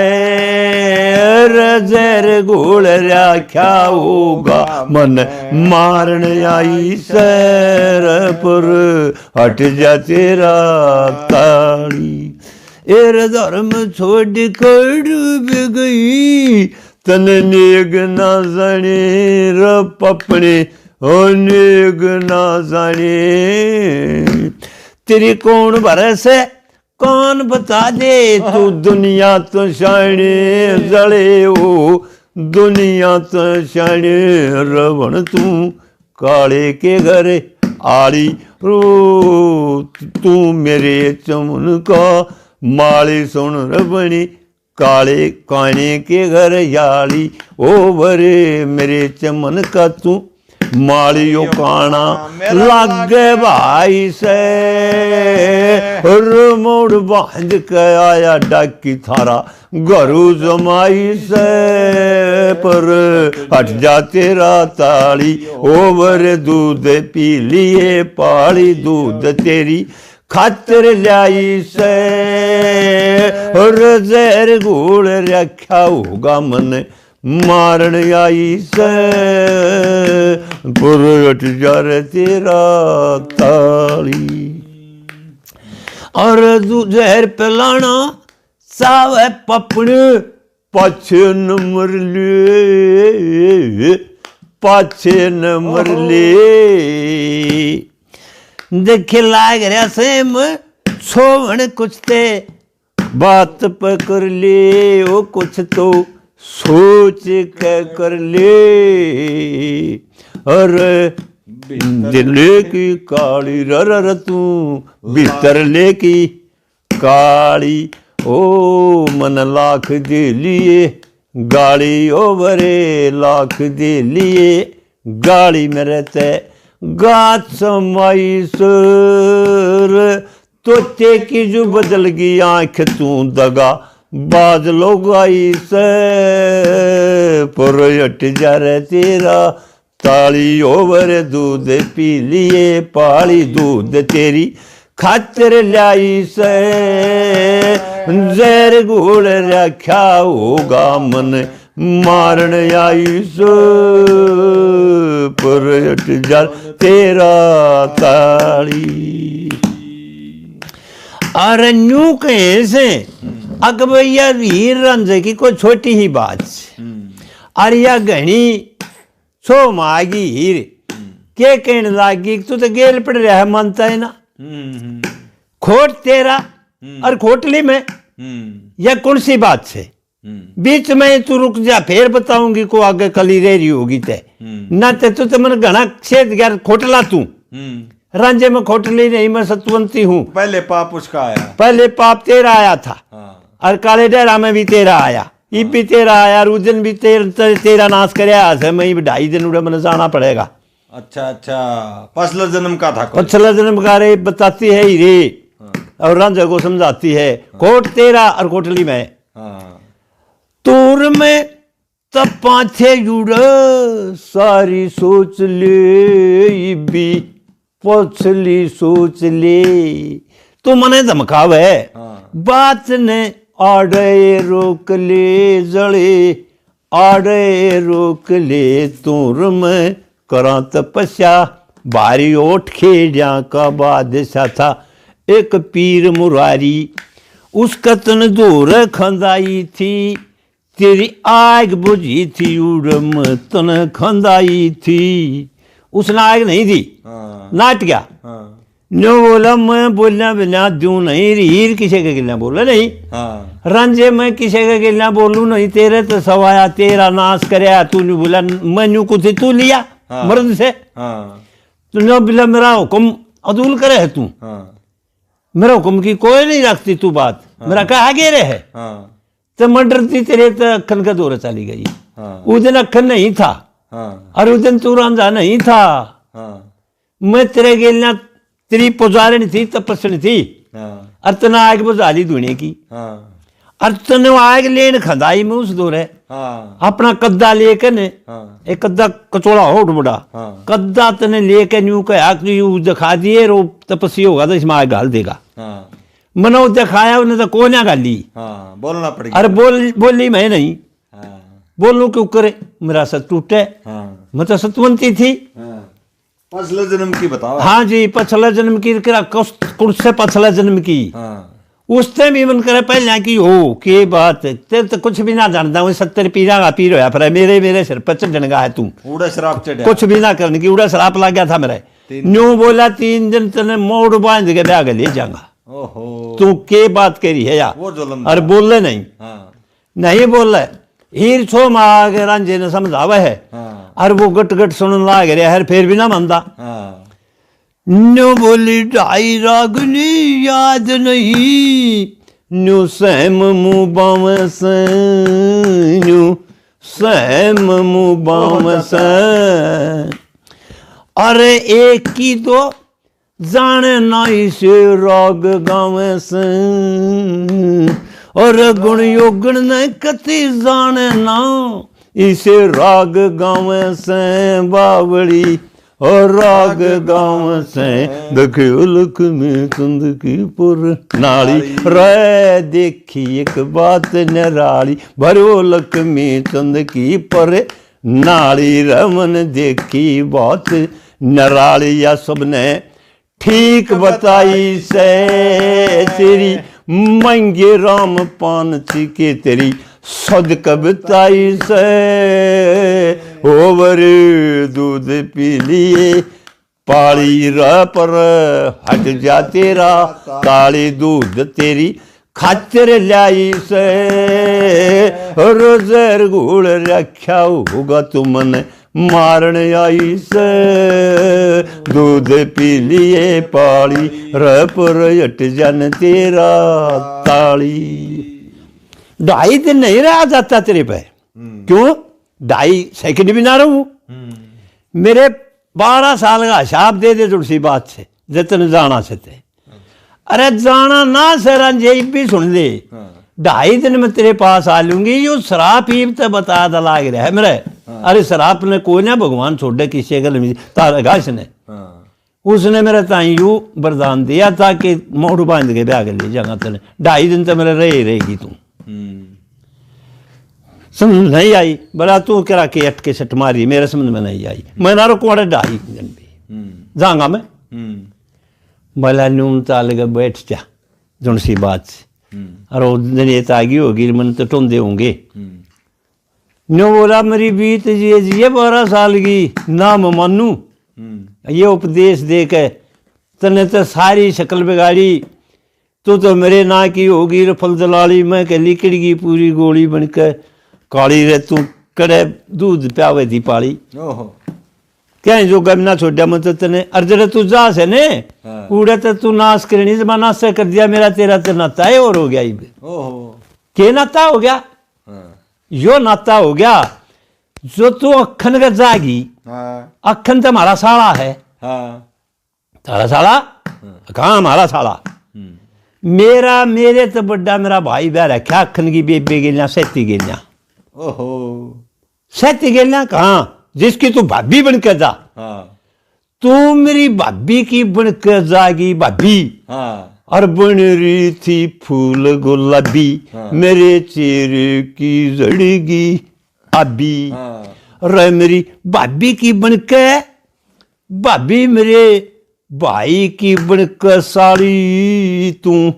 Speaker 2: जर घोल रख्या होगा मन मारन आई सर पर हट जा तेरा ताली एर धर्म छोड़ कर डूब गई तन नेग ना जाने रब अपने नेग ना जाने तेरी कौन भरस है कौन बता दे तू दुनिया तो शाने जड़े हो दुनिया तो शाने रवण तू काले के घर आली रो तू मेरे चमन का माली सुन रबणी काले काने के घर याली ओ बरे मेरे चमन का तू मालियो काना लागे भाई से मोड़ बांध के आया डाकी थारा घरू जमाई से पर हट जा तेरा ताली ओवर दूध पी लिए पाली दूध तेरी खातिर ल्याई से जहर घोल रख्या होगा मन मारण आई से पुरट जर तेरा ताली और तू जहर पिलाना साव है पपड़ पाछे नंबर ले पाछे नंबर ले देखे लाग रहा सेम छोवन कुछ ते बात पकड़ ले ओ कुछ तो सोच के कर ले और दिल की काली रर तू भीतर ले की काली ओ मन लाख दे लिए गाली ओ बरे लाख दे लिए गाली मेरे ते गात समाई सर तोते की जो बदल गई आंख तू दगा बाज लोग आई से पर हट जा रे तेरा ताली ओवर दूध पी लिए पाली दूध तेरी खातिर लाई से जहर घोल रख्या होगा मन मारन आई से पर हट जा तेरा ताली और न्यू कहे से अक भैया हीर रंजे की कोई छोटी ही बात अरे या घनी सो मागी हीर के कहने लागी तू तो गेल पड़ रहा है मानता है ना खोट तेरा और खोटली में या कौन सी बात से बीच में तू रुक जा फिर बताऊंगी को आगे कली रह रही होगी ते ना ते तू तो मन घना छेद यार खोटला तू रांझे में खोटली नहीं मैं सतवंती हूँ
Speaker 1: पहले पाप उसका आया
Speaker 2: पहले पाप तेरा आया था और काले डेरा में भी तेरा आया ये भी तेरा आया उस दिन भी तेरा नाश करे मैं 2.5 दिन उड़े मन जाना पड़ेगा
Speaker 1: अच्छा अच्छा पछला जन्म का था
Speaker 2: पछला जन्म का रे बताती है ही रे और रांझा को समझाती है कोट तेरा और कोटली में तूर में तब पाछे जुड़ सारी सोच ले भी पछली सोच ले तू मने धमकावे बात ने आड़े रोक ले जड़े आड़े रोक ले तूर में करा तपस्या भारी ओठ खेड़ा का बादशाह था एक पीर मुरारी उसका तन दूर खंदाई थी तेरी आग बुझी थी उड़म तन खंदाई थी उसने आग नहीं दी नाट गया नो बोला मैं बोलना बिना दूं नहीं हीर किसी के गिलना बोला नहीं रंजे मैं किसी के गिलना बोलूं नहीं तेरे तो सवाया तेरा नाश करया तू नहीं बोला मैं कुछ तू लिया मर्द से तू न बिला मेरा हुक्म अदूल करे है तू मेरा हुक्म की कोई नहीं रखती तू बात मेरा कहा आगे रहे तो मैं डरती तेरे तो अखन का दौर चली गई उस दिन अखन नहीं था और उस दिन तू रंजा नहीं था मैं तेरे गिलना तेरी पुजारन थी तपस्विन थी और तना आग बुझाली दुनिया की और तने आग लेन खदाई में उस दौर है अपना कद्दा लेकर ने एक कद्दा कचोड़ा हो बड़ा कद्दा तने लेकर न्यू कहा यू दिखा दिए रो तपस्या होगा तो इसमें आग डाल देगा मनो दिखाया उन्हें तो कोन्या गाली।
Speaker 1: हाँ बोलना पड़ेगा।
Speaker 2: अरे बोली मैं नहीं,
Speaker 1: हाँ
Speaker 2: बोलूं क्यों करे, मेरा सत टूटे।
Speaker 1: हाँ
Speaker 2: मैं तो सतवंती थी।
Speaker 1: हाँ पिछले जन्म की बताओ।
Speaker 2: हाँ जी, पछला जन्म की कुछ से पछला जन्म की।
Speaker 1: हाँ
Speaker 2: उससे भी मन करे पहले की हो के बात तेरे तो कुछ भी ना जानता हूँ, 70 पीरा का पीर होया पर मेरे सिर पर चढ़ने का है तू,
Speaker 1: उड़ा शराब चढ़ा
Speaker 2: कुछ भी ना करने की, उड़ा शराब लग गया था मेरे। न्यू बोला 3 दिन तेने मोड़ बांध के ब्याह ले जाऊंगा।
Speaker 1: ओहो
Speaker 2: तू के बात करी है यार,
Speaker 1: वो जुल्म।
Speaker 2: अरे बोल नहीं,
Speaker 1: हाँ
Speaker 2: नहीं बोल रहे। हीर छो माँ के रांझे ने समझावा है,
Speaker 1: हाँ
Speaker 2: और वो गट गट सुनने लाग रहा है, फिर भी ना मानता।
Speaker 1: हाँ
Speaker 2: न्यू बोली ढाई रागनी याद नहीं, न्यू सहम मुँह बाम से, न्यू सहम मुँह बाम से। अरे एक की तो जाने नाई से राग गावे से, और गुण योगण ने कति जाने ना इसे राग गावे से बावड़ी, और राग गाँव से दखे उलक में चंद की पुर नाली रे, देखी एक बात निराली भरो लक में चंद की पर नाली रमन, देखी बात निराली या सबने ठीक बताई से, तेरी मंगे राम पान के तेरी सद कबताई से, ओवर दूध पी लिए पाली रह पर हट जा तेरा, काली दूध तेरी खातिर लाई से, रोजर गुड़ रखा होगा तुमने मारन आई से, दूध पी लिए पाली रह पर हट जान तेरा ताली। 2.5 दिन नहीं रहा जाता तेरे पे, क्यों 2.5 सेकंड भी ना रहूं। मेरे 12 साल का हिसाब दे दे तुलसी बात से, जितने जाना से थे। अरे जाना ना सर ये भी सुन ले, 2.5 दिन में तेरे पास आ लूंगी, यो शराब पीब तो बता द लाग रहा है मेरे। अरे शराब ने कोई ना भगवान छोड़े किसी गल में तारा घास ने, उसने मेरे ताई यू वरदान दिया था कि मोड़ बांध के ब्याह के ले जाऊंगा तेने, 2.5 दिन तो मेरे रहेगी तू। समझ नहीं आई, बड़ा तू करा के अटके सट मारी, मेरे समझ में नहीं आई। मैं ना रुकवा 2.5 दिन भी जाऊंगा मैं। भला न्यून ताल के बैठ जा जुन सी बात से, और वो दिन ये तागी होगी मन तो टोंदे होंगे। न्यू बोला मेरी बीत जी 12 साल की नाम मानू, ये उपदेश दे के तने तो सारी शक्ल बिगाड़ी, तो मेरे ना की होगी रफल दलाली, मैं कह लिकड़गी पूरी गोली बन के काली रे, तू कड़े दूध प्यावे थी पाली। क्या जो गमना छोड़ा मैं तो तने, अर्जन तू जा से ने उड़े तो तू नाश करनी से नाश से कर दिया, मेरा तेरा तो नाता है और हो गया। के नाता हो गया, यो नाता हो गया जो तू अखन का जागी। अखन तो हमारा साला है, तारा साला कहाँ हमारा साला, मेरे तो बड़ा मेरा भाई बह रखा अखन की बेबे गेलियां 37 गेलियां। ओहो 37 गेलियां कहाँ, जिसकी तू भाभी बन के जा। तू मेरी भाभी की बन के जागी भाभी, और बन रही थी फूल गुलाबी, मेरे चेहरे की जड़गी अभी। रे मेरी भाभी की बन के, भाभी मेरे भाई की बन के साड़ी, तू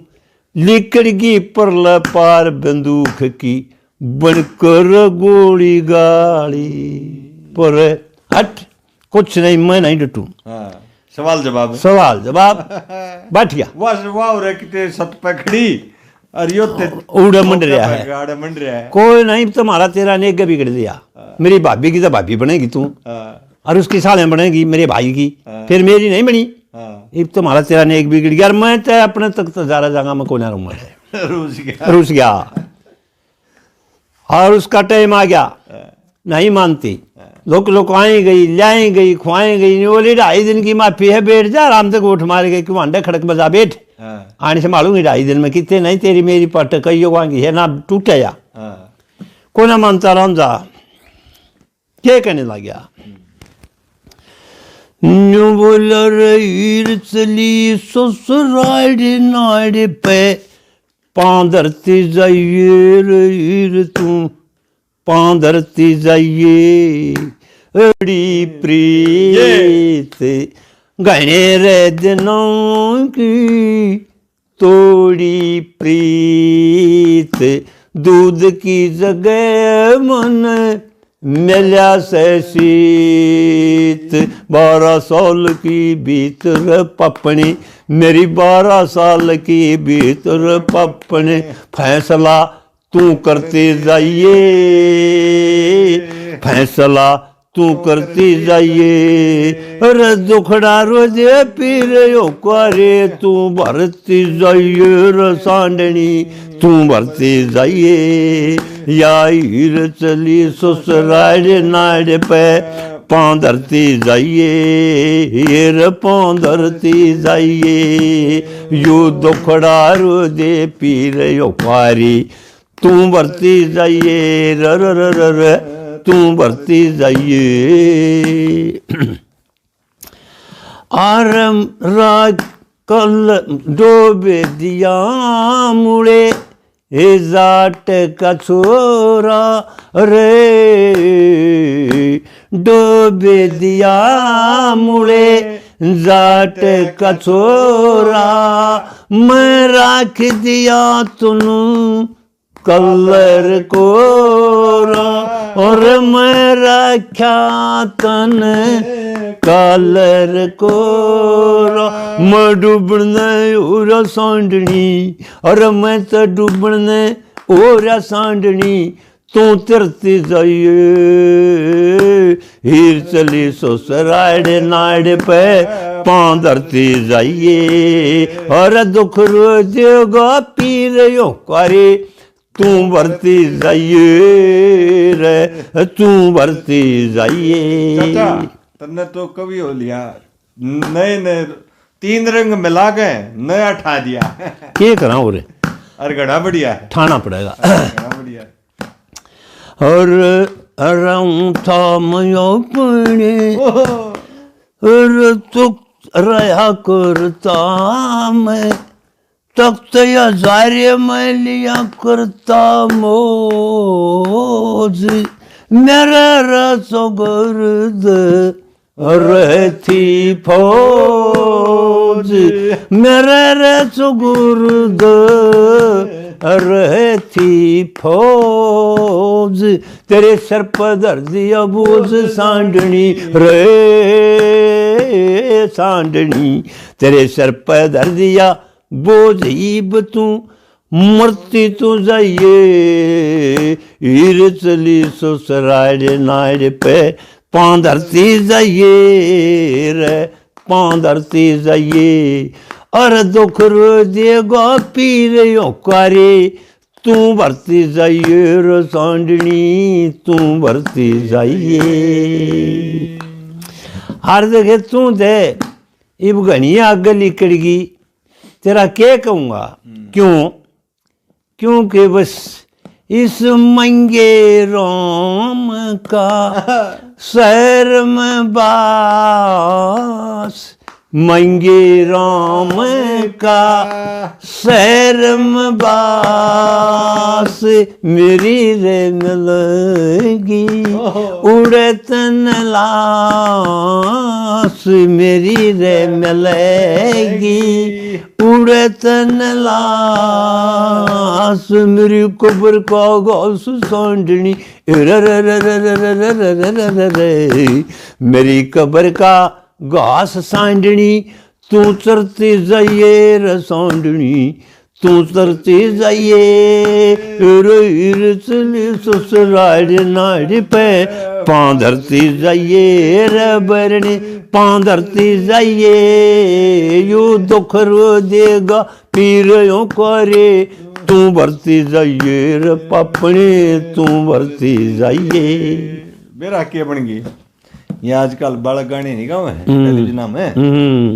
Speaker 2: लिकड़गी परल पार बंदूक की बनकर गोली गाड़ी पर हट, कुछ नहीं मैं नहीं डटू।
Speaker 1: सवाल जवाब
Speaker 2: बैठ गया।
Speaker 1: वाह रे किते सत पे खड़ी और यो ते
Speaker 2: उड़ा मंड रहा है, कोई नहीं तुम्हारा तेरा ने एक बिगड़ दिया। मेरी भाभी की तो भाभी बनेगी तू, और उसकी सालें बनेगी मेरे भाई की, फिर मेरी नहीं बनी। अब तुम्हारा तेरा ने एक बिगड़ गया, मैं तो अपने तक तो जा रहा जाऊंगा, मैं कोना रहूंगा। रूस गया और उसका टाइम आ गया, नहीं मानती। लोग आए गई, लाई गई, खुआई गई, बोली 2.5 दिन की माफी है, बैठ जा आराम से गोठ मार गई कि अंडे खड़क बजा बैठ, आने से मालूंगी 2.5 दिन में कितने नहीं तेरी मेरी पट कई होगी है ना टूटे जा। को ना मानता राम जा, क्या कहने लग गया। न्यू बोला हीर चली ससुराल नाड़ पे पांधरती जाइए हीर तू पांधरती जाइए अड़ी प्रीत गणे रे दिनों की तोड़ी प्रीत दूध की जगह मन मिला से शीत 12 साल की भीतर पपनी मेरी 12 साल की भीतर पपने फैसला तू करते जाइए फैसला तू करती जाइए अरे दुखड़ा रोजे पीर करे तू भरती जाइए रसांडनी तू भरती जाइए या हीर चली ससुराल नाड़ पे पांधरती जाइए हीर पांधरती जाइए यू दुखड़ा रोजे पीर करे तू भरती जाइए र तू भरती जाइए आरम राज कल डोबे दिया मुड़े हे जाट का छोरा रे डोबे दिया मुड़े जाट का छोरा मैं राख दिया तुनु कलर को और मैं रखा तन कलर को मैं डूबने और सांडनी और मैं तो डूबने और सांडनी तू तरती जाइए हीर चली ससुराल नाड़ पे पांधरती जाइए और दुख रोजेगा पीर यो करे तू भरती जाइए रे तू भरती जाइए
Speaker 1: चाचा तन्ने तो कवि हो लिया नए नए 3 रंग मिला गए नया ठा दिया
Speaker 2: क्या करा और
Speaker 1: अरे घड़ा बढ़िया है
Speaker 2: ठाना पड़ेगा
Speaker 1: घड़ा बढ़िया है
Speaker 2: और रंग था मयो पड़े और तू रहा करता मैं तख्त जारे में लिया करता मोज मेरा रसोगर्द रहती फौज मेरा रसोगर्द रहती फौज तेरे सर पर धर दिया बोझ सांडनी रे सांडनी तेरे सर पर धर दिया बोझ ईब तू मरती तू जाइए हीर चली ससुराल नाड़ पे पांधरती जाइए रे पांधरती जाइए और दुख रोजेगा पीर यो करे तू भरती जाइए रे सांडनी तू भरती जाइए हर जगह तू दे इब घनी आग लिकड़गी तेरा क्या कहूँगा क्यों क्योंकि बस इस मंगे राम का शहर में बास मंगे राम का शहर में बास मेरी रे मिलेगी उड़े तन लाश मेरी रे मिलेगी उड़े तन लाश मेरी कब्र का घास सांडनी मेरी कब्र का घास सांडनी तू चरती जाइए रे सांडनी तू चरती जाइए हीर चली ससुराल नाड़ पे पांधरती जाइए रे बरनी पांधरती जाइए यू दुख रो देगा पीर यो करे तू भरती जाइए रे पपने तू भरती जाइए
Speaker 1: मेरा क्या बन गई ये आजकल बालक गाने नहीं गाँव है टेलीविजन में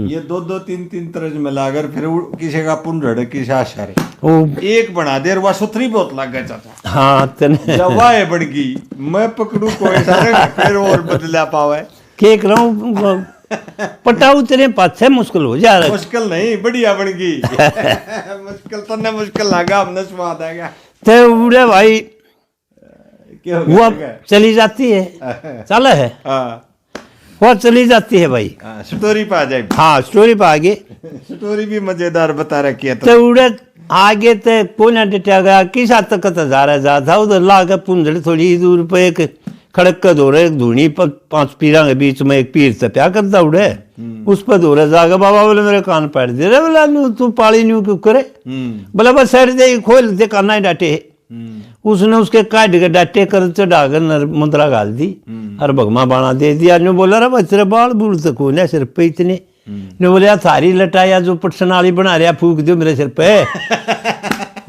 Speaker 1: ये 2-2 3-3 तरह में लाकर फिर किसी का पुंजड़ किसी आशारे एक बना दे वह सुथरी बहुत लग गया चाचा
Speaker 2: हाँ तने
Speaker 1: जब वाह बढ़ गई मैं पकड़ू कोई सारे फिर और बदला पावे
Speaker 2: केक रहा हूँ पटाऊ तेरे पाछे मुश्किल हो जा रहा
Speaker 1: मुश्किल नहीं बढ़िया बन गई मुश्किल तो ने मुश्किल लगा हमने स्वाद आ गया
Speaker 2: ते उड़े भाई
Speaker 1: क्या हो
Speaker 2: वो अब
Speaker 1: गया
Speaker 2: चली जाती है चल है
Speaker 1: हाँ
Speaker 2: वो चली जाती है भाई
Speaker 1: स्टोरी पे आ जाए
Speaker 2: हाँ स्टोरी पे आगे
Speaker 1: स्टोरी भी मजेदार बता रखी है
Speaker 2: ते उड़े आगे ते कोना डटा गया किस हद तक जा था उधर ला के पुंजड़ थोड़ी दूर पे एक खड़क का दौरे एक धूनी पर 5 पीरा के बीच में एक पीर से प्या करता उड़े उस पर दौरे जाके बाबा बोले मेरे कान पैर दे रहे बोला न्यू तू पाली न्यू क्यों करे बोला बस सर दे खोल दे काना ही डाटे उसने उसके काट के डाटे कर चढ़ाकर मुद्रा गाल दी और भगमा बाणा दे दिया न्यू बोला रे बच्चे बाल बूढ़ तक होने सिर पे इतने ने बोले यार थारी लटाया जो पटसन वाली बना रहा फूक दो मेरे सिर पे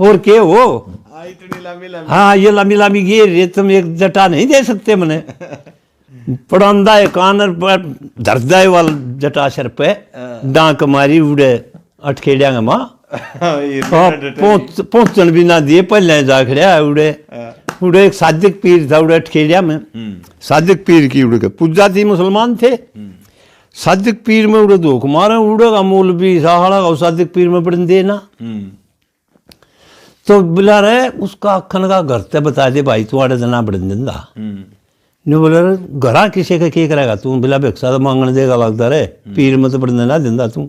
Speaker 2: और के हो हाँ ये लंबी लंबी गिर रही तुम एक जटा नहीं दे सकते मने पड़ंदा है कानर पर धरदा है वाला जटा सिर पे डांक मारी उड़े अटखेड़िया माँ पहुंचन भी ना दिए पहले जा खड़िया उड़े उड़े एक सादिक पीर था उड़े अटखेड़िया में सादिक पीर की उड़ के पूजा थी मुसलमान थे सादिक पीर में उड़े धोख मारे उड़े का मौलवी साहड़ा का सादिक पीर में पढ़ने देना तो बुला रहे उसका अखन का घर ते बता दे भाई तू आड़े जना बढ़न दिंदा ने बोला घरा किसी का क्या करेगा तू बिला भिक्षा तो मांगने देगा लगता रे पीर में तो बढ़ने ना दिंदा तू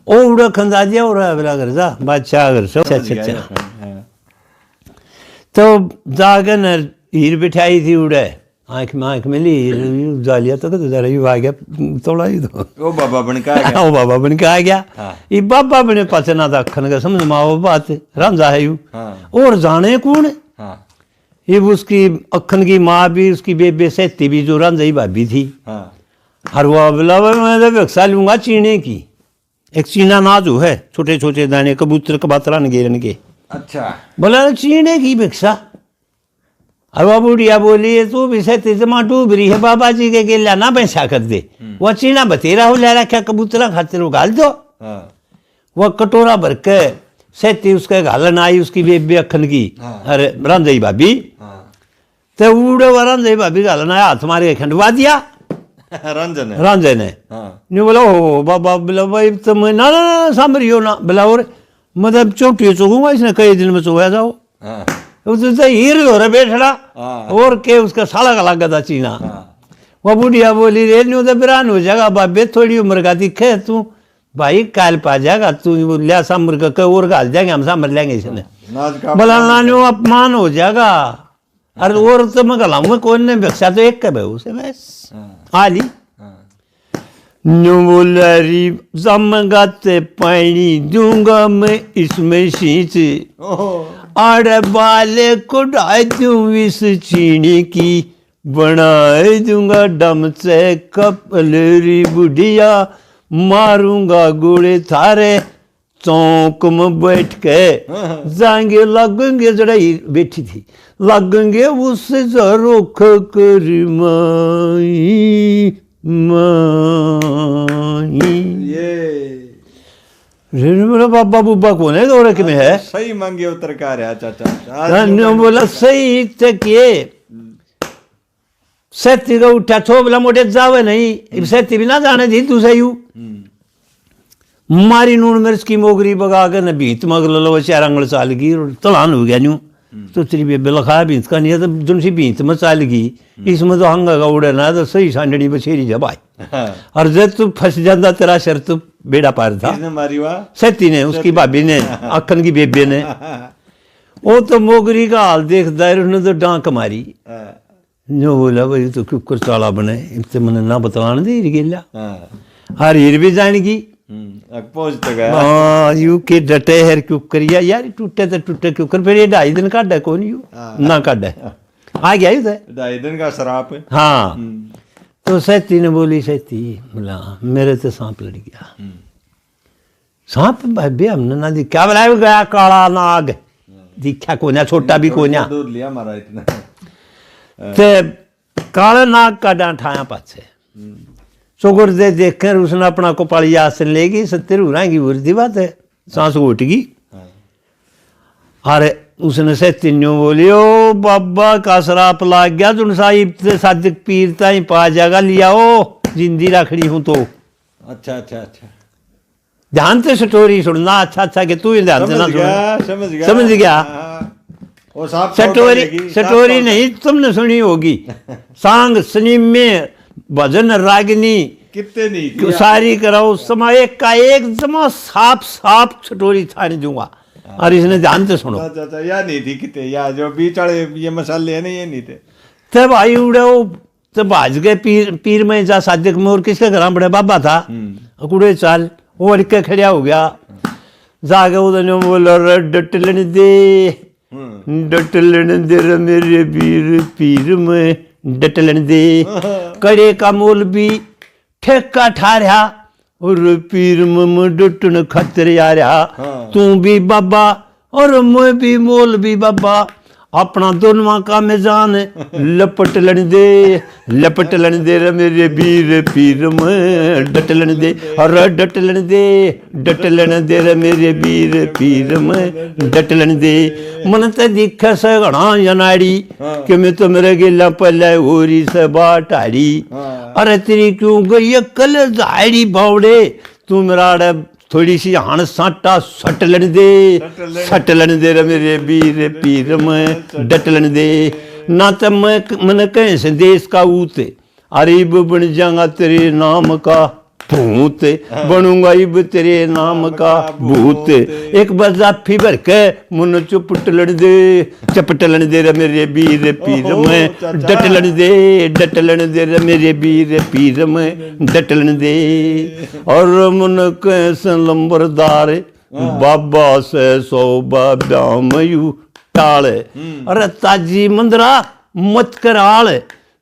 Speaker 2: ओ उड़ा खंदा दिया और बिला घर जा बादशाह घर से अच्छा तो जाके न हीर बिठाई थी उड़े आंख में ली जालिया तो जरा यू आ गया थोड़ा ही तो
Speaker 1: ओ बाबा बन के आ गया
Speaker 2: ओ बाबा बन के आ गया ये बाबा बने पास ना था अखन का समझ माओ बात रामजा है यू और जाने कौन ये उसकी अखन की माँ भी उसकी बेबे सहती भी जो रामजाई भाभी थी हर वो बोला मैं तो भिक्षा लूंगा चीने की एक चीना नाज है छोटे छोटे दाने कबूतर कबातरा नगेरन के
Speaker 1: अच्छा
Speaker 2: बोला चीने की भिक्षा और वह बुढ़िया बोली तू भी सहती जमा डूब रही है बाबा जी के गेला ना पैसा कर दे वह चीना बतेरा हो ले रखा कबूतरा खातिर वो गाल दो वह कटोरा भर के सहती उसके घालन आई उसकी बेबे अखन की अरे रामजाई भाभी तो उड़े वो रामजाई भाभी घालन आया हाथ मारे खंडवा दिया रंजन ने नहीं बोला हो बाबा बोला भाई तुम ना ना ना सामरी हो ना बोला और मतलब चोटी चुकूंगा इसने कई दिन में चुका जाओ उससे हीर हो रहा बैठड़ा और के उसका साला का लगा था चीना वो बुढ़िया बोली रे न्यू तो बिरान हो जाएगा बाबे थोड़ी उम्र का दिखे तू भाई काल पा जाएगा तू लिया सामर का और गाल जाएंगे हम सामर लेंगे इसने बोला नानू अपमान हो जाएगा अरे और तो मैं गलाऊंगा कौन ने भिक्षा तो एक कब है उसे बस आली न्यू बोला री जमगाते पानी दूंगा मैं इसमें सींच आड़े बाले को डाल दूं इस चीनी की बनाए दूंगा डम से कपलरी बुढ़िया मारूंगा गोले थारे चौक में बैठ के जाएंगे लगेंगे जरा बैठी थी लगेंगे उससे जरोख कर माई बोला बाबा बुब्बा कौन है दौरे में है
Speaker 1: सही मांगे उतर का रहा चाचा
Speaker 2: बोला सही किए सेती का उठा छो बोला मोटे जावे नहीं सेती भी ना जाने दी तू सही मारी नून मिर्च की मोगरी बगा कर न भीत मगल लो चार अंगल चाल गई तलान हो गया न्यू तो तेरी बेबे लखाया भीत का नहीं है तो जुन सी भीत में चाल गई इसमें तो हंगा का उड़े ना तो सही सांडनी बछेरी जब आई और जब तू फंस जाता तेरा शर तो बेड़ा पार था सेती ने उसकी भाभी ने अखन की बेबे ने वो तो मोगरी का हाल देखता है उसने तो डांक मारी जो बोला भाई तो कुकर चाला बने इतने मैंने ना बतलाने दे गेला हर हीर भी जाएगी
Speaker 1: पहुंच तो गया
Speaker 2: हाँ यू के डटे है क्यों करिया यार टूटे तो टूटे क्यों कर फिर ये 2.5 दिन काट है कौन यू ना काट है आ गया यू
Speaker 1: 2.5 दिन का शराब है
Speaker 2: हाँ तो सेती ने बोली सेती बोला मेरे तो सांप लड़ गया सांप भाई हमने ना दी क्या बनाया गया काला नाग दिखा कोन्या छोटा भी कोन्या
Speaker 1: दूध लिया हमारा इतना
Speaker 2: ते काले नाग का डांट आया पाछे चोगर दे देखकर उसने अपना को पाली आसन लेगी सत्तर उड़ाएगी बुरी बात है सांस घुट गई अरे उसने से तीनों बोली ओ बाबा का शराप लाग गया तुम साहिब सादिक पीर ताई पा जाएगा लिया ओ जिंदी रखनी हूं तो
Speaker 1: अच्छा अच्छा अच्छा
Speaker 2: ध्यान से स्टोरी सुनना। अच्छा अच्छा कि तू ही ध्यान से ना
Speaker 1: समझ
Speaker 2: सुन।
Speaker 1: गया समझ गया
Speaker 2: समझ गया।
Speaker 1: हाँ। वो साफ
Speaker 2: स्टोरी नहीं तुमने सुनी होगी। सांग सनीमे भजन रागिनी
Speaker 1: कितने नहीं किया।
Speaker 2: सारी कराओ समय का एक जमा साफ साफ स्टोरी छाड़ दूंगा और इसने ध्यान से सुनो।
Speaker 1: अच्छा अच्छा या नहीं थी कितने या जो बीच वाले ये मसाले है ना ये नहीं थे।
Speaker 2: तब आई उड़े वो तब भाज गए पीर में जा सादिक में और किसके घर बड़े बाबा था कुड़े चाल वो अड़ के खड़िया हो गया जाके उधर बोला डटलन दे रे मेरे वीर पीर में डटलन दे कड़े का मोल भी ठेका ठा और पीर में डटन खतर आ रहा तू भी बाबा और मैं भी मोल भी बाबा अपना दोनों का मेजान लपट लन दे रे मेरे वीर पीर में डटलन दे और डटलन दे रे मेरे वीर पीर में डटलन दे मन ते दिखे से घना जनाड़ी कि मैं तो मेरे गिला पहले होरी से बाटाड़ी अरे तेरी क्यों गई कल झाड़ी बावड़े तू मेरा थोड़ी सी हण साटा सट लन दे रे मेरे वीर पीर में डटलन दे ना तो मैं मन कहीं संदेश का ऊते अरीब बन जाऊंगा तेरे नाम का भूत बनूंगा इब तेरे नाम का भूत एक बजाफी भर के मुन चपटलन दे रे मेरे वीर पीर में डटलन दे रे मेरे वीर पीर में डटलन दे और मुन कैसे लंबरदार बाबा से सो बाब्यामयू टाल अरे ताजी मंदरा मत कराल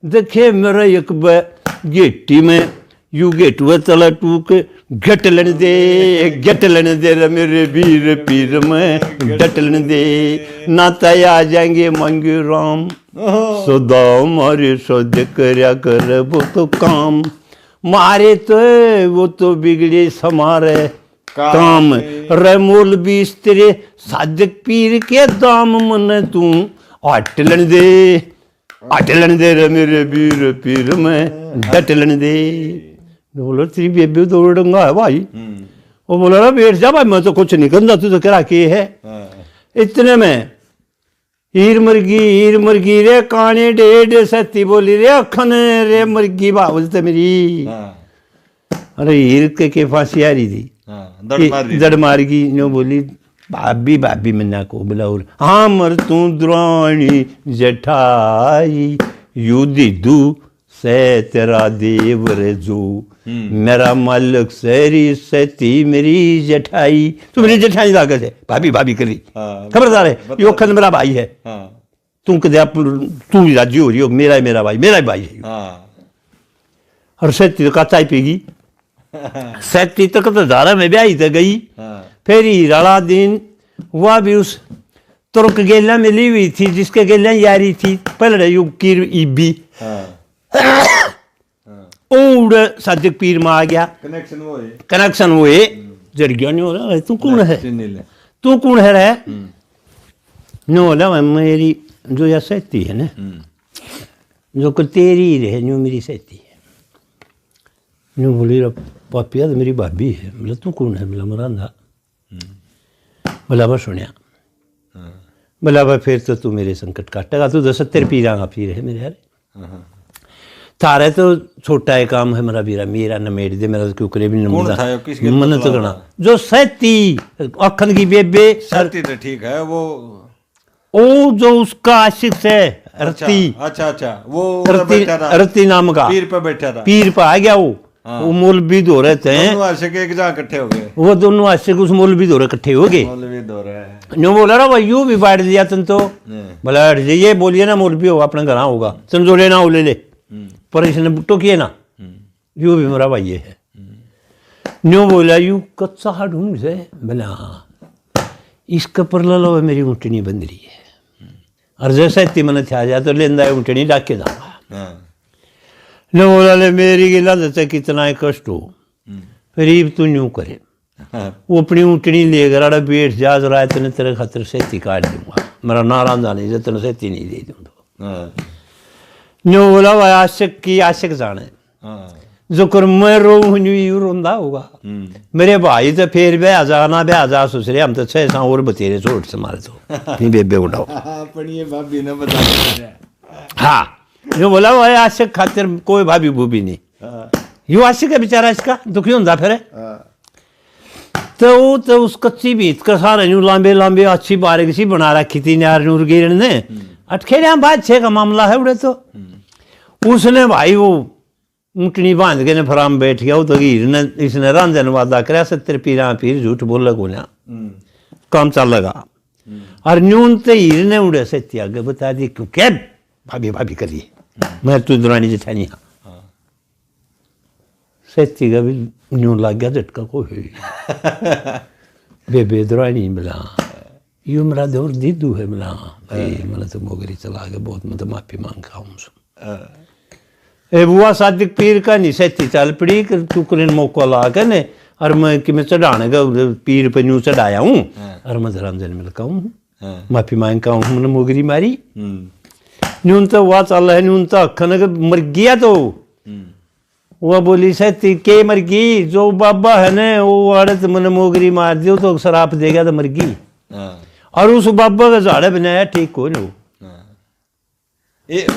Speaker 2: देखे मेरे एक गेटी में यू गेटुआ तला टूक घटलन दे रे मेरे वीर पीर में डटलन दे नाता आ जाएंगे मंगे राम सदा मारे सद करया कर वो तो काम मारे तो वो तो बिगड़े समारे काम रे मोल भी तेरे सादक पीर के दाम मन तू अटलन दे रे मेरे वीर पीर में डटलन दे। बोला तेरी बेबी तो उड़ंगा है भाई। वो बोला ना बैठ जा भाई मैं तो कुछ नहीं करता तू तो करा के है। इतने में हीर मुर्गी रे काने डेढ़ सती बोली रे अखन रे मुर्गी बाबू मेरी अरे हीर के फांसी आ रही थी दड़ मार गई नो बोली भाभी मन्ना को बोला और हाँ मर तू द्रोणी जठाई यू दीदू से तेरा देव रे जो मेरा मालिक सेरी सेती मेरी जठाई तू मेरी जठाई लागत है भाभी करी खबरदार है यो खंड मेरा भाई है तू कदे तू भी राजी हो रही हो मेरा भाई है और सेती तो काचा ही पीगी सेती तक तो धारा में ब्याही तो गई फिर राला दिन वह भी उस तुर्क गेला में ली हुई थी जिसके गेला यारी थी पहले युग की ईबी ओड सादिक पीर में आ गया कनेक्शन हुए जड़ गया नहीं हो रहा तू कौन है रे नो बोला मेरी जो यह सहती है ना जो को तेरी रहे नो मेरी सहती है नो बोली पापिया तो मेरी भाभी है बोला तू कौन है बोला मरांधा बोला बा सुनिया बोला बा फिर तो तू मेरे संकट काटेगा तू तो 70 पीरांगा पीर है मेरे यार थारे तो छोटा है काम है मेरा नमेड़ दे मेरा क्यों करे भी मन तो करना जो सहती अखन की बेबे
Speaker 1: सहती तो ठीक है वो
Speaker 2: जो उसका आशिक है रत्ती
Speaker 1: अच्छा वो
Speaker 2: रत्ती नाम का
Speaker 1: पीर पे बैठा था
Speaker 2: पीर पे आ गया वो मौलवी दो रहे थे
Speaker 1: दोनों आशिक एक जगह इकट्ठे हो गए
Speaker 2: वो दोनों आशिक उस मौलवी दो इकट्ठे हो गए नो बोला ना भाई यू भी बांट दिया तन तो बोला ये बोलिए ना मौलवी हो अपने घर होगा तन जो लेना वो ले ले पर इसने बुट्टो किए ना यू भी मेरा भाई है न्यो बोला यू कच्चा ढूंढ से बोला हाँ इसका पर लो मेरी ऊँटनी बंद रही है और जैसे तिमन थे आ जाए तो लेंदा ऊँटनी डाक के जाऊंगा न बोला ले मेरी गिला देते कितना कष्ट हो गरीब तू न्यू करे वो अपनी ऊँटनी लेकर आड़ा बैठ जा रहा है तेने तेरे खातिर सेती काट दूंगा मेरा नाराज जाने से तेने सेती नहीं दे दूंगा न्यू बोला भाई आशिक की आशिक जाने जो कर मैं रो यू रोंदा होगा। मेरे भाई तो फिर ब्याह जा ससुरे हम तो 6 और बतेरे छोट से मारे तो नहीं बेबे उठाओ
Speaker 1: अपनी ये भाभी ने बता
Speaker 2: हाँ जो बोला वो आशिक खातिर कोई भाभी भूभी नहीं यू आशिक है बेचारा इसका दुखी होता फिर तो उस कच्ची भीत का सारा यूं लंबे लंबे अच्छी बारीक सी बना रखी थी यार नूर गिर ने अटखेड़िया बाद 6 का मामला है उड़े तो उसने भाई वो ऊँटनी बांध के ने फराम बैठ गया वो तो हीर ने इसने रांझन वादा कराया 70 पीर झूठ बोल को काम चल लगा और न्यून तो हीर ने उड़े से आगे बता दी क्यों क्या भाभी भाभी करिए मैं तू दुरानी जेठानी हाँ सेती का भी न्यून लग गया झटका को बेबे दुरानी मिला यू मेरा दौर दीदू है मिला भाई मैंने तो मोगरी चला गया बहुत मैं तो माफी मांगता हूँ ए बुआ सादिक पीर का नहीं सेती चल पड़ी तू करें मौका ला के ने और मैं कि मैं चढ़ाने का पीर पे न्यू चढ़ाया हूँ और मैं रंजन मिलका हूँ माफी मांगता हूँ मैंने मोगरी मारी न्यून तो हुआ चल रहा है न्यून तो अखन मर गया तो वह बोली सेती के मर गई जो बाबा है ने वो आड़े तो मैंने मोगरी मार दियो तो शराप देगा तो मर गई और उस बाबा का झाड़े बनाया ठीक को नहीं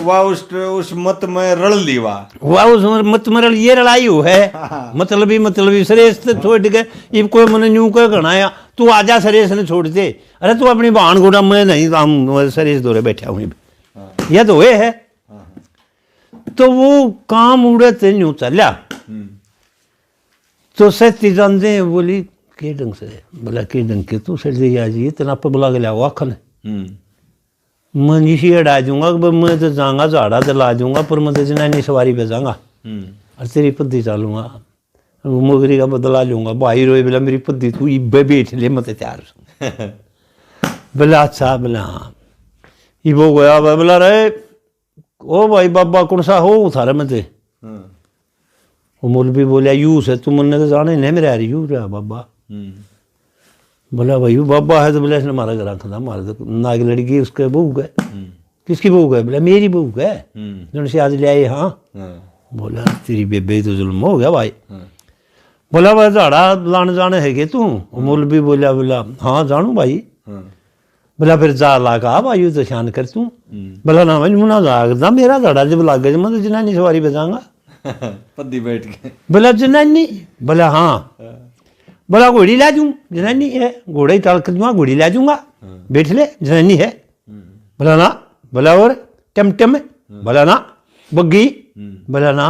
Speaker 1: वाह उस मत में रल ली वाह
Speaker 2: उस मत में रल ये लड़ाई हो है मतलब श्रेष्ठ छोड़ के ये कोई मन न्यू कोई गणाया तू आजा श्रेष्ठ ने छोड़ दे अरे तू अपनी बहन गोड़ा में नहीं हम श्रेष्ठ दौरे बैठा हूँ यह तो ये है तो वो काम उड़े थे न्यू चलिया तो सेती जानते बोली के ढंग से बोला के ढंग के तू सर दे आज ये तना पर बुला के लिया आखन मैं इसी अड़ा दूंगा मैं तो जाऊंगा झाड़ा तो ला दूंगा पर मैं तो जनानी सवारी पे जाऊंगा और तेरी पद्दी चालूंगा मोगरी का बदला लूंगा भाई रोए बोला मेरी पद्दी तू इब्बे बैठ ले मैं तो तैयार बोला अच्छा बोला हाँ इबो गया बोला रे ओ भाई बाबा कौन सा हो थारे में ते वो मौलवी बोलिया यू से तुम ने तो जाने नहीं मेरे यार यू रहा बाबा बोला भाई बाबा है तो बोला इसने मारा घर था मारा तो नाग लड़की उसके बहू गए किसकी बहू गए बोला मेरी बहू गए जिनसे आज ले आए हाँ बोला तेरी बेबे तो जुल्म हो गया भाई बोला भाई झाड़ा लाने जाने है कि तू मौलवी बोलिया बोला हाँ जानू भाई बोला फिर जा लागा भाई तो शान कर तू बोला ना भाई मुना जागदा मेरा झाड़ा जब लाग गया मैं तो जनानी सवारी पे जाऊंगा
Speaker 1: पद्दी बैठ के बोला
Speaker 2: जनानी बोला हाँ बोला घोड़ी ला दूँ जनानी है घोड़ा ही टाल कर दूंगा घोड़ी ला दूंगा बैठ ले जनानी है बोला ना बोला और टमटम बोला ना बग्गी बोला ना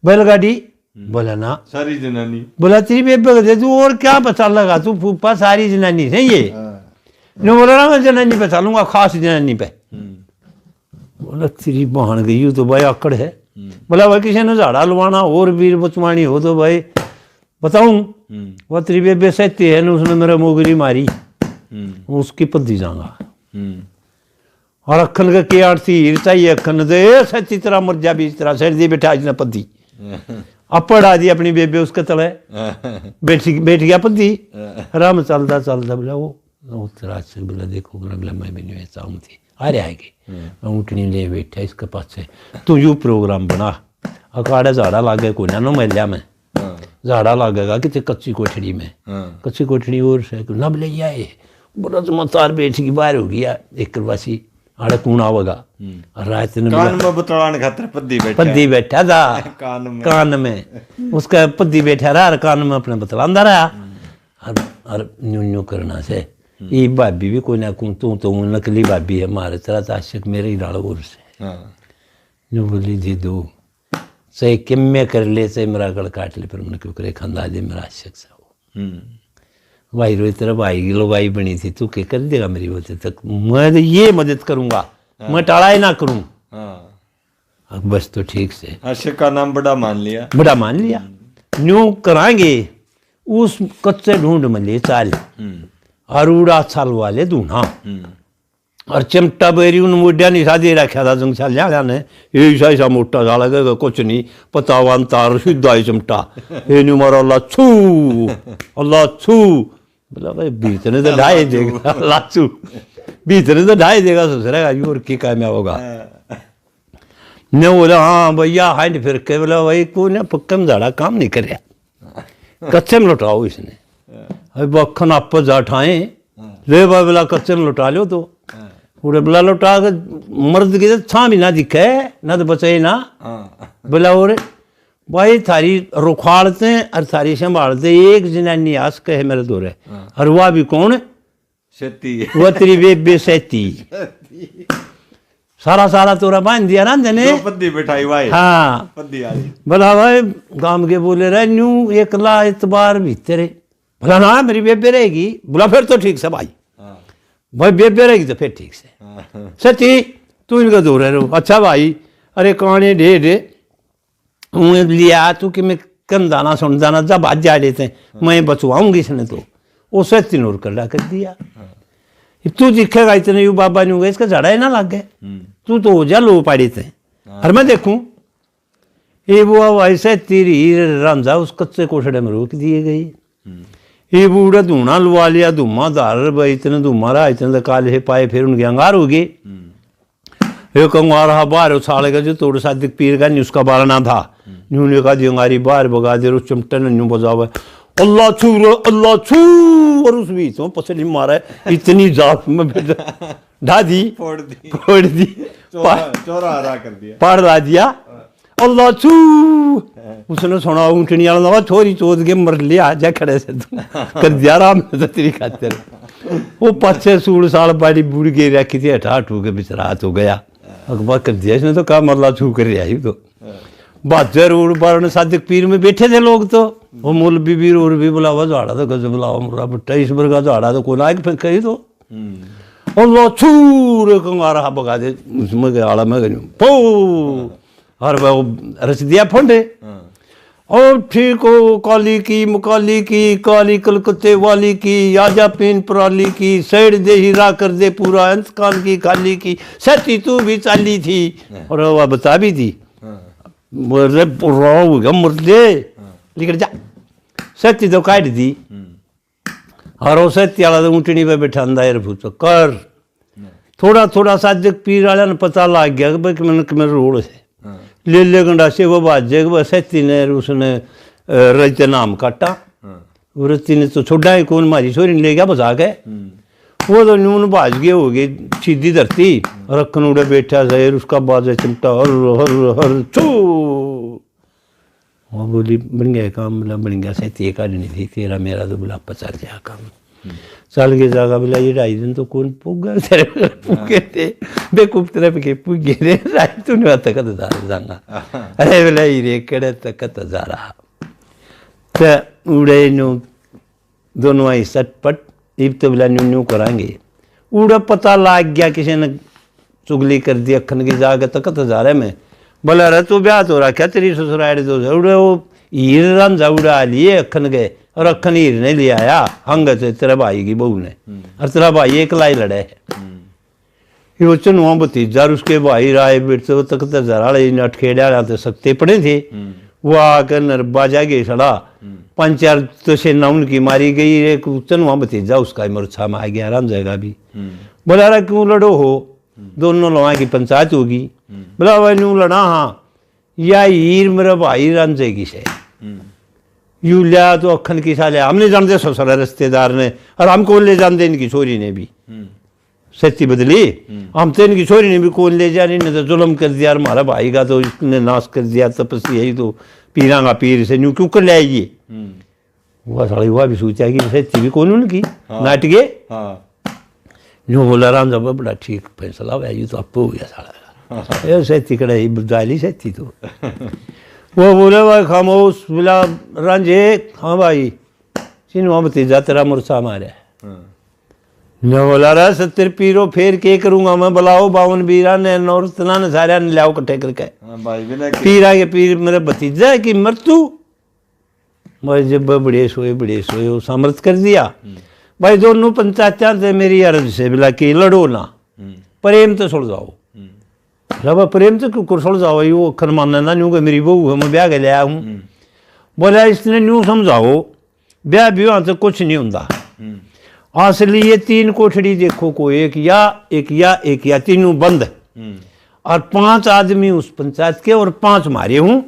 Speaker 2: बैलगाड़ी बोला ना
Speaker 1: सारी जनानी
Speaker 2: बोला तेरी बेबे दे तू और क्या बचा लगा तू फूफा सारी जनानी है ये न बोला ना मैं जनानी पे चलूंगा खास जनानी पे बोला तेरी बहन गई तो भाई आकड़ है बोला भाई किसी ने झाड़ा लवाना और वीर बचवानी हो तो भाई बताऊं वह तेरी बेबे सहती है ना उसने मेरा मोगरी मारी उसकी पद्दी जाऊंगा और अखन का के आरती हीर चाहिए अखन दे सच्ची तरह मर जा बीच तरह सर दी बैठा आज पद्दी अपड़ आ दी अपनी बेबे उसके तले बैठ गया पद्दी राम चलता चलता बोला वो तेरा से बोला देखो बोला मैं भी नहीं चाहूँ थी आ रहा है कि मैं ऊँटनी ले बैठा इसके पास से तू यू प्रोग्राम बना अखाड़े झाड़ा लागे को ना मिल लिया मैं झाड़ा लागेगा कि कच्ची कोठड़ी में कच्ची कोठड़ी और से ना बोले आए बोला तो मतार बैठ की बाहर हो गया एक वासी आड़े कूण आवेगा और रात ने
Speaker 1: कान में बतलाने खातिर
Speaker 2: पद्दी बैठा था कान में उसका पद्दी बैठा रहा और कान में अपने बतलांदा रहा और न्यू न्यू करना से ये भाभी भी कोई ना कूँ तू नकली भाभी है मारे तरह ताशक मेरे ही डाल और से न्यू बोली जी दो चाहे किम्मे कर ले चाहे मेरा गड़ काट ले पर मैंने क्यों करे खंदा दे मेरा आशिक सा हो भाई रोई तेरा भाई की लोगाई बनी थी तू क्या कर देगा मेरी वजह तक मैं तो ये मदद करूंगा मैं टाड़ा ही ना करूं बस तो ठीक से
Speaker 1: आशिक का नाम बड़ा मान लिया
Speaker 2: न्यू कराएंगे उस कच्चे ढूंढ में ले चाल और उड़ा छाल वाले दूना और चिमटा बेरी उन मोटिया निशा दे रखा था जंग छाल ने ऐसा ऐसा मोटा छाल है कुछ नहीं पतावान तार सीधा ही चिमटा ये नहीं मारा अल्लाह छू बोला भाई बीतने तो ढाई देगा अल्लाह छू बीतने तो ढाई देगा ससुरेगा और की कामयाब होगा ने बोला हाँ भैया हाइंड फिर के बोला भाई को ने पक्के में ज़्यादा काम नहीं कर रहा कच्चे में लौटाओ इसने अभी बखन आप जा ठाए ले भाई बोला कच्चे में लौटा लो तो पूरे बोला लौटा के मर्द की तो छा भी ना दिखे ना तो बचे ना बोला और भाई थारी रुखाड़ते और थारी संभालते एक जनानी आस कहे मेरे दो रे और वह भी कौन
Speaker 1: सेती
Speaker 2: वो तेरी बेबे सेती सारा सारा तोरा बांध दिया ना जने
Speaker 1: दो पद्दी बैठाई भाई
Speaker 2: हाँ
Speaker 1: पद्दी वाली
Speaker 2: बोला भाई गांव के बोले रहे न्यू एकला इतबार भीतर बोला ना मेरी बेबे रहेगी बोला फिर तो ठीक से भाई भाई बेबे रहेगी तो फिर ठीक से सची तू इनका दो रहे अच्छा भाई अरे कौन डे लिया तू कि मैं कंधा ना सुन दाना जब आज जा लेते मैं बचवाऊंगी इसने तो उसे तिनोर कर दिया तू दिखेगा इतने यू बाबा नहीं होगा इसका झाड़ा ही ना लग गए तू तो हो जा लो पाड़ी थे और मैं देखूं ये वो अब ऐसे तेरी रांझा उस कच्चे कोठड़े में रोक दिए गई ये बूढ़ा धूना लुआ लिया धुमा धार भाई इतने धुमा रहा इतने काले पाए फिर उनके अंगार हो गए एक अंगार रहा बाहर उछाड़ेगा जो तोड़ सादिक पीर का नहीं उसका बारना था न्यू ने कहा अंगारी बाहर बगा दे चिमटे ने न्यू बजावा अल्लाह छू और उस बीच में पसली मारा है इतनी जात में ढा दी फोड़ दी
Speaker 1: चौरा हरा कर दिया
Speaker 2: पाड़ ला दिया अल्लाह छू उसने सुना ऊँटनी वाला छोरी चोद के मर लिया जा खड़े से तू कर दिया राम तो तेरी खातिर वो पाछे सूड़ साल बाड़ी बूढ़ के रखी थी हटा हटू के बिचरात हो गया अखबार कर दिया इसने तो कहा मरला छू कर रहा तो बहादुर उड़ बारण सादिक पीर में बैठे थे लोग तो वो मूल बीबी और भी बुलावा झाड़ा तो गज बुलावा मुरा बट्टा इस का झाड़ा तो कोना फिर कही तो अल्लाह छूर कंगारा बगा दे उसमें आड़ा में गई पो और वो रच दिया फंडे और ठीक हो काली की मुकाली की काली कलकत्ते वाली की आजा पेन पराली की सैड दे हीरा कर दे पूरा अंत कान की खाली की सती तू भी चाली थी और वह बता भी थी मुर्दे लिख जा सती तो काट दी और वो सती वाला तो ऊँटनी पे बैठा अंदर भूत कर थोड़ा थोड़ा साजक पीर वाले ने पता लग गया कि मैंने रोड से ले गंडा से वो बाजे वो सती ने उसने रजते नाम काटा रती ने तो छोड़ा ही कौन मारी छोरी ने ले गया बचा के वो तो नून बाज गए हो गई सीधी धरती रखन उड़े बैठा शहर उसका बाजा चिमटा हर हर हर छू वो बोली बन गया काम बोला बन गया सती एक आदमी थी तेरा मेरा तो बोला पचास गया काम चल के जागा बोला ये 2.5 दिन तो कौन पुगा तेरे पुगे थे बेकूफ तरह के पुगे रे रात तू नहीं आता कद जागा अरे बोला ये केड़े तक जा रहा तो उड़े नु दोनों आई सटपट इब तो बोला न्यू न्यू कराएंगे उड़ा पता लग गया किसी ने चुगली कर दी अखन की जाके तक जा रहे मैं बोला रे तू ब्याह तो रखा तेरी ससुराल तो उड़े वो हीर रंझा उड़ा लिए अखन गए और अखन हीर ने ले आया हंग से तेरे भाई की बहू ने और तेरा भाई एक लाई लड़े है वो चनुआ भतीजा उसके भाई राय बिट से तक तो जरा अटखेड़ा तो सकते पड़े थे वो आकर नरबा जागे सड़ा 5-4 तो सेना उनकी मारी गई एक चनुआ भतीजा उसका मूर्छा में आ गया राम जाएगा भी बोला रहा क्यों लड़ो हो दोनों लोगों की पंचायत होगी बोला भाई न्यू लड़ा हाँ या हीर मेरा भाई रंजे की से यू लिया तो अखन की साले हमने जानते ससुरा रिश्तेदार ने और हमको ले जानते इनकी छोरी ने भी सच्ची बदली हम तो इनकी छोरी ने भी कौन ले जा इन्हें तो जुल्म कर दिया हमारा भाई का तो इसने नाश कर दिया तपस्या यही तो पीरा का पीर से न्यू क्यों कर ले आइए वह साड़ी हुआ भी सोचा कि सच्ची भी कौन उनकी नाटके न्यू बोला राम जब बड़ा ठीक फैसला हुआ ये तो आपको हो गया साड़ा ये सच्ची कड़ाई बुदाली सच्ची तो वो बोले भाई खामोश बोला रंजे हाँ भाई सिन्हा भतीजा तेरा मुर्सा मारे मैं बोला रहा 70 पीरो फेर के करूंगा मैं बुलाओ 52 बीरा ने नौरतना ने सारे ने लाओ इकट्ठे करके पीरा के पीर मेरे भतीजा है कि मृत्यु भाई जब बड़े सोए वो सामर्थ कर दिया भाई दोनों पंचायत से मेरी अर्ज से बोला कि लड़ो ना प्रेम तो सुलझाओ रबा प्रेम तो क्यों कुरसुल जाओ ये अखर मानना ना न्यू मेरी बहू है मैं ब्याह के लिया हूँ बोला इसने न्यू समझाओ ब्याह विवाह तो कुछ नहीं होता असली ये 3 कोठड़ी देखो को एक या तीनों बंद और 5 आदमी उस पंचायत के और 5 मारे हूं,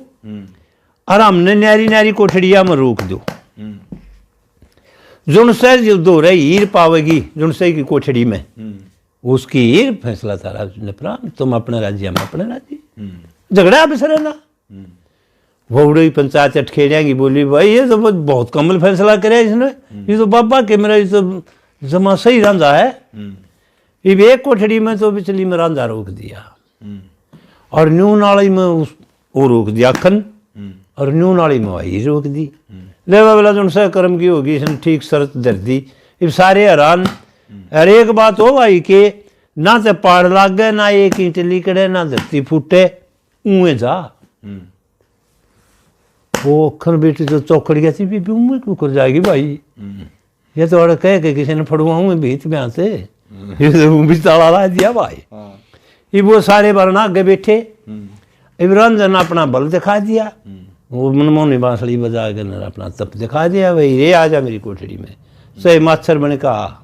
Speaker 2: और हमने न्यारी न्यारी कोठड़िया में रोक दो। जुनसे जो दो रहे हीर पावेगी जुनसे की कोठड़ी में, उसकी हीर फैसला था निपरान, तुम अपने राज्य में अपने राज्य, झगड़ा बिसरे ना। वो उड़ी पंचायत अटखेड़िया की बोली भाई ये तो बहुत कमल फैसला करे इसने, ये तो बाबा के मेरा ये तो जमा सही रांझा है। ये एक कोठड़ी में तो बिचली में रांझा रोक दिया, और न्यू नाली में वो रोक दिया अखन, और न्यू नाली में वही रोक दी। लेवा वाला जो सा कर्म की होगी इसने ठीक शर्त धर दी। अब सारे हैरान। और एक बात हो भाई के ना तो पहाड़ लाग गए, ना एक ईंट लिकड़े, ना धरती फूटे, ऊए जा। वो अखन बेटी तो चौकड़ गया थी, बीबी उम्र क्यों कर जाएगी भाई, ये तो और कह के किसी ने फड़वाऊँ भीत में आते, ये तो भी ताला ला दिया भाई। ये वो सारे वरना आगे बैठे, रंजन अपना बल दिखा दिया, वो मनमोहनी बांसुरी बजा के अपना तप दिखा दिया, भाई रे आ जा मेरी कोठड़ी में। सही माच्छर बने कहा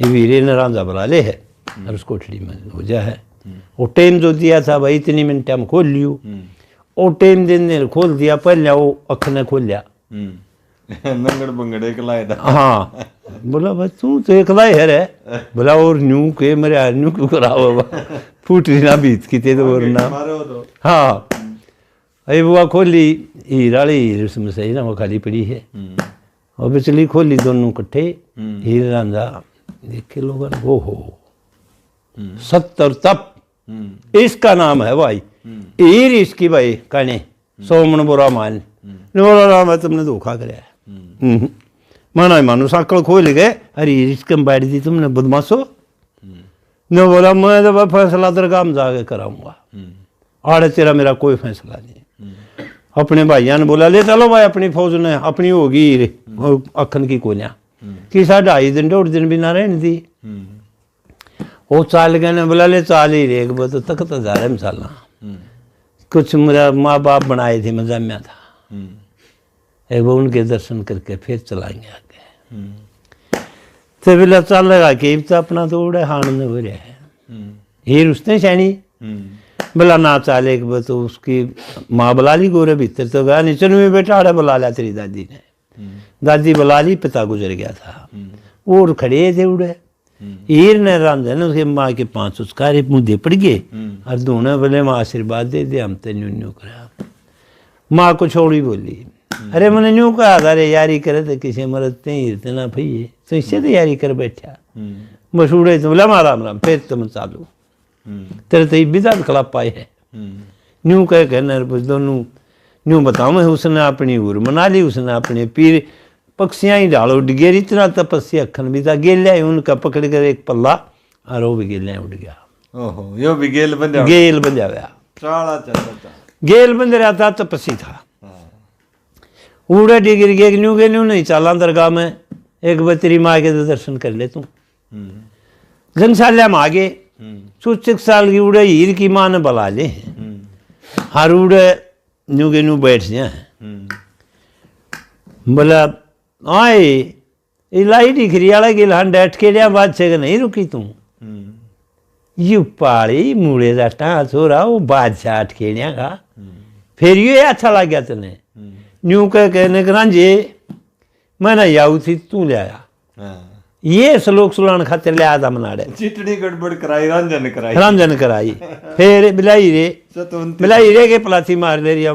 Speaker 2: ये वीरे ने रांझा बुला ले है, और उस कोठड़ी में हो जा है। वो टाइम जो दिया था भाई इतनी मिनट हम खोल लियो, वो टाइम दिन खोल दिया, पहले वो अख ने खोल लिया।
Speaker 1: नंगड़ बंगड़ एकला है।
Speaker 2: हाँ बोला भाई तू तो एकला है रे, बोला और न्यू के मेरे न्यू क्यों करा बाबा, फूट रही ना बीत की ते तो वरना। हाँ अरे बुआ खोली हीरा हीर उसमें सही ना वो खाली पड़ी है, और बिचली खोली दोनों इकट्ठे, हीर रांझा देखे लोग वो हो 70 तप इसका नाम है भाई। हीर इसकी भाई कहने 100 मन बुरा मान, बोला राम है तुमने धोखा कराया, माना मानो साकल खोल गए, अरे इसके बैठ दी तुमने बदमाशो। ने बोला मैं तो फैसला दरगाह में जाके कराऊंगा, आड़े तेरा मेरा कोई फैसला नहीं। अपने भाइयों ने बोला ले चलो भाई अपनी फौज ने अपनी होगी अखन की कोलियां कि 2.5 1.5 दिन भी ना रहने दी। वो चाल गए ने बोला ले चाल ही रे वो तो तक तो जा रहे मिसाला, कुछ मेरा माँ बाप बनाए थे मजामिया था, एक वो उनके दर्शन करके फिर चलाएंगे आगे। तो बोला चल लगा के तो अपना तो उड़े हाण ने हो रहा है, हीर उसने छानी बोला ना चाले तो उसकी माँ बुला ली गोरे भीतर, तो गया नीचे में बेटा आड़े बुला लिया तेरी दादी ने, दादी बुला ली, पिता गुजर गया था, और खड़े थे उड़े। हीर ने रांझा ने उसके माँ के 5 उसकारे मुँह पड़ गए, और दोनों बोले माँ आशीर्वाद दे दे हम तो न्यू न्यू करा। माँ को छोड़ी बोली अरे मैंने न्यू कहा था अरे यारी करे तो किसी मरते हीरते ना भैया, तो इससे तो यारी कर बैठा बस उड़े तो बोला माँ राम राम फिर तुम चालू तेरे तो विदा खिलाफ पाए है। न्यू कह कहना दोनों न्यू बताऊँ मैं उसने अपनी उर मना ली, उसने अपने पीर पक्षियाँ ही डालो उड़ गया, इतना तपस्या अखन भी था गेलिया उनका पकड़ कर एक पल्ला और वो भी गेलिया उड़ गया।
Speaker 1: ओहो यो भी गेल बन जा,
Speaker 2: गेल बन जाया गेल बन रहा था तपस्या था, उड़े डिगिर गए न्यू के न्यू नहीं चाला दरगाह में, एक बार तेरी माँ के दर्शन कर ले तू। घनसाल्या में आगे 60 साल की उड़े हीर की माँ ने बुला ले, हर उड़े न्यू के न्यू बैठ जाए, बोला आए इलाई दिखरी वाला गिल हाँ डैट के लिया बादशाह नहीं रुकी तू, यू पाली मुड़े का टाँ छोरा वो बादशाह अटकेड़िया का, फिर ये अच्छा लग गया तेने न्यू कह कहने रांझे मैं ना याऊ थी तू ले आया, ये श्लोक सुलान खातिर ले आया था मनाड़े,
Speaker 1: चिटनी गड़बड़ कराई
Speaker 2: रांझन कराई फिर बिलाई रे के पलाथी मार ले रही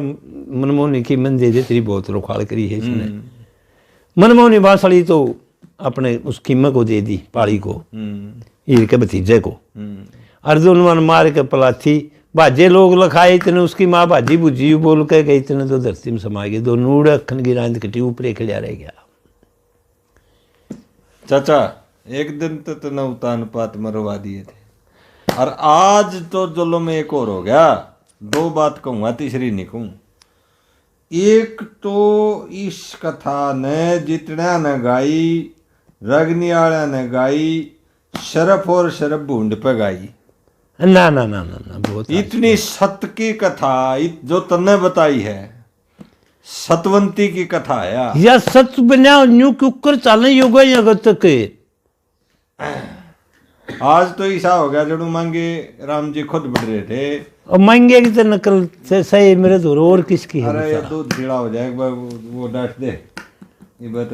Speaker 2: मनमोहनी की मन दे दे तेरी बहुत रोखाड़ करी है इसने। मनमोहनी बांसुरी तो अपने उस कीमत को दे दी पाड़ी को, हीर के भतीजे को, अर्जुन मन मार के पलाथी भाजे लोग लखाए इतने, उसकी माँ भाजी बुझी बोल के गई इतने तो धरती में समा गए, दो नूड़ अखन की रांद कटी ऊपर खड़ा रह गया।
Speaker 1: चाचा एक दिन तो न उतान पात मरवा दिए थे, और आज तो जुल्म एक और हो गया। 2 बात कहूँगा तीसरी नहीं कहूँ। एक तो इस कथा ने जितना न गाई, रगनियाड़ा ने गाई, शरफ और शरफ भूंड पे गाई
Speaker 2: ना ना ना ना ना बहुत
Speaker 1: इतनी सत्य की कथा जो तन्ने बताई है, सतवंती की कथा है
Speaker 2: या सच बना न्यू कुकर चलने योगा जगत के।
Speaker 1: आज तो ऐसा हो गया जड़ू मांगे राम जी खुद बढ़ रहे थे।
Speaker 2: और महंगे की तो नकल से सही मेरे तो और किसकी है
Speaker 1: अरे ये दूध ढीला हो जाए वो डांट दे ये बात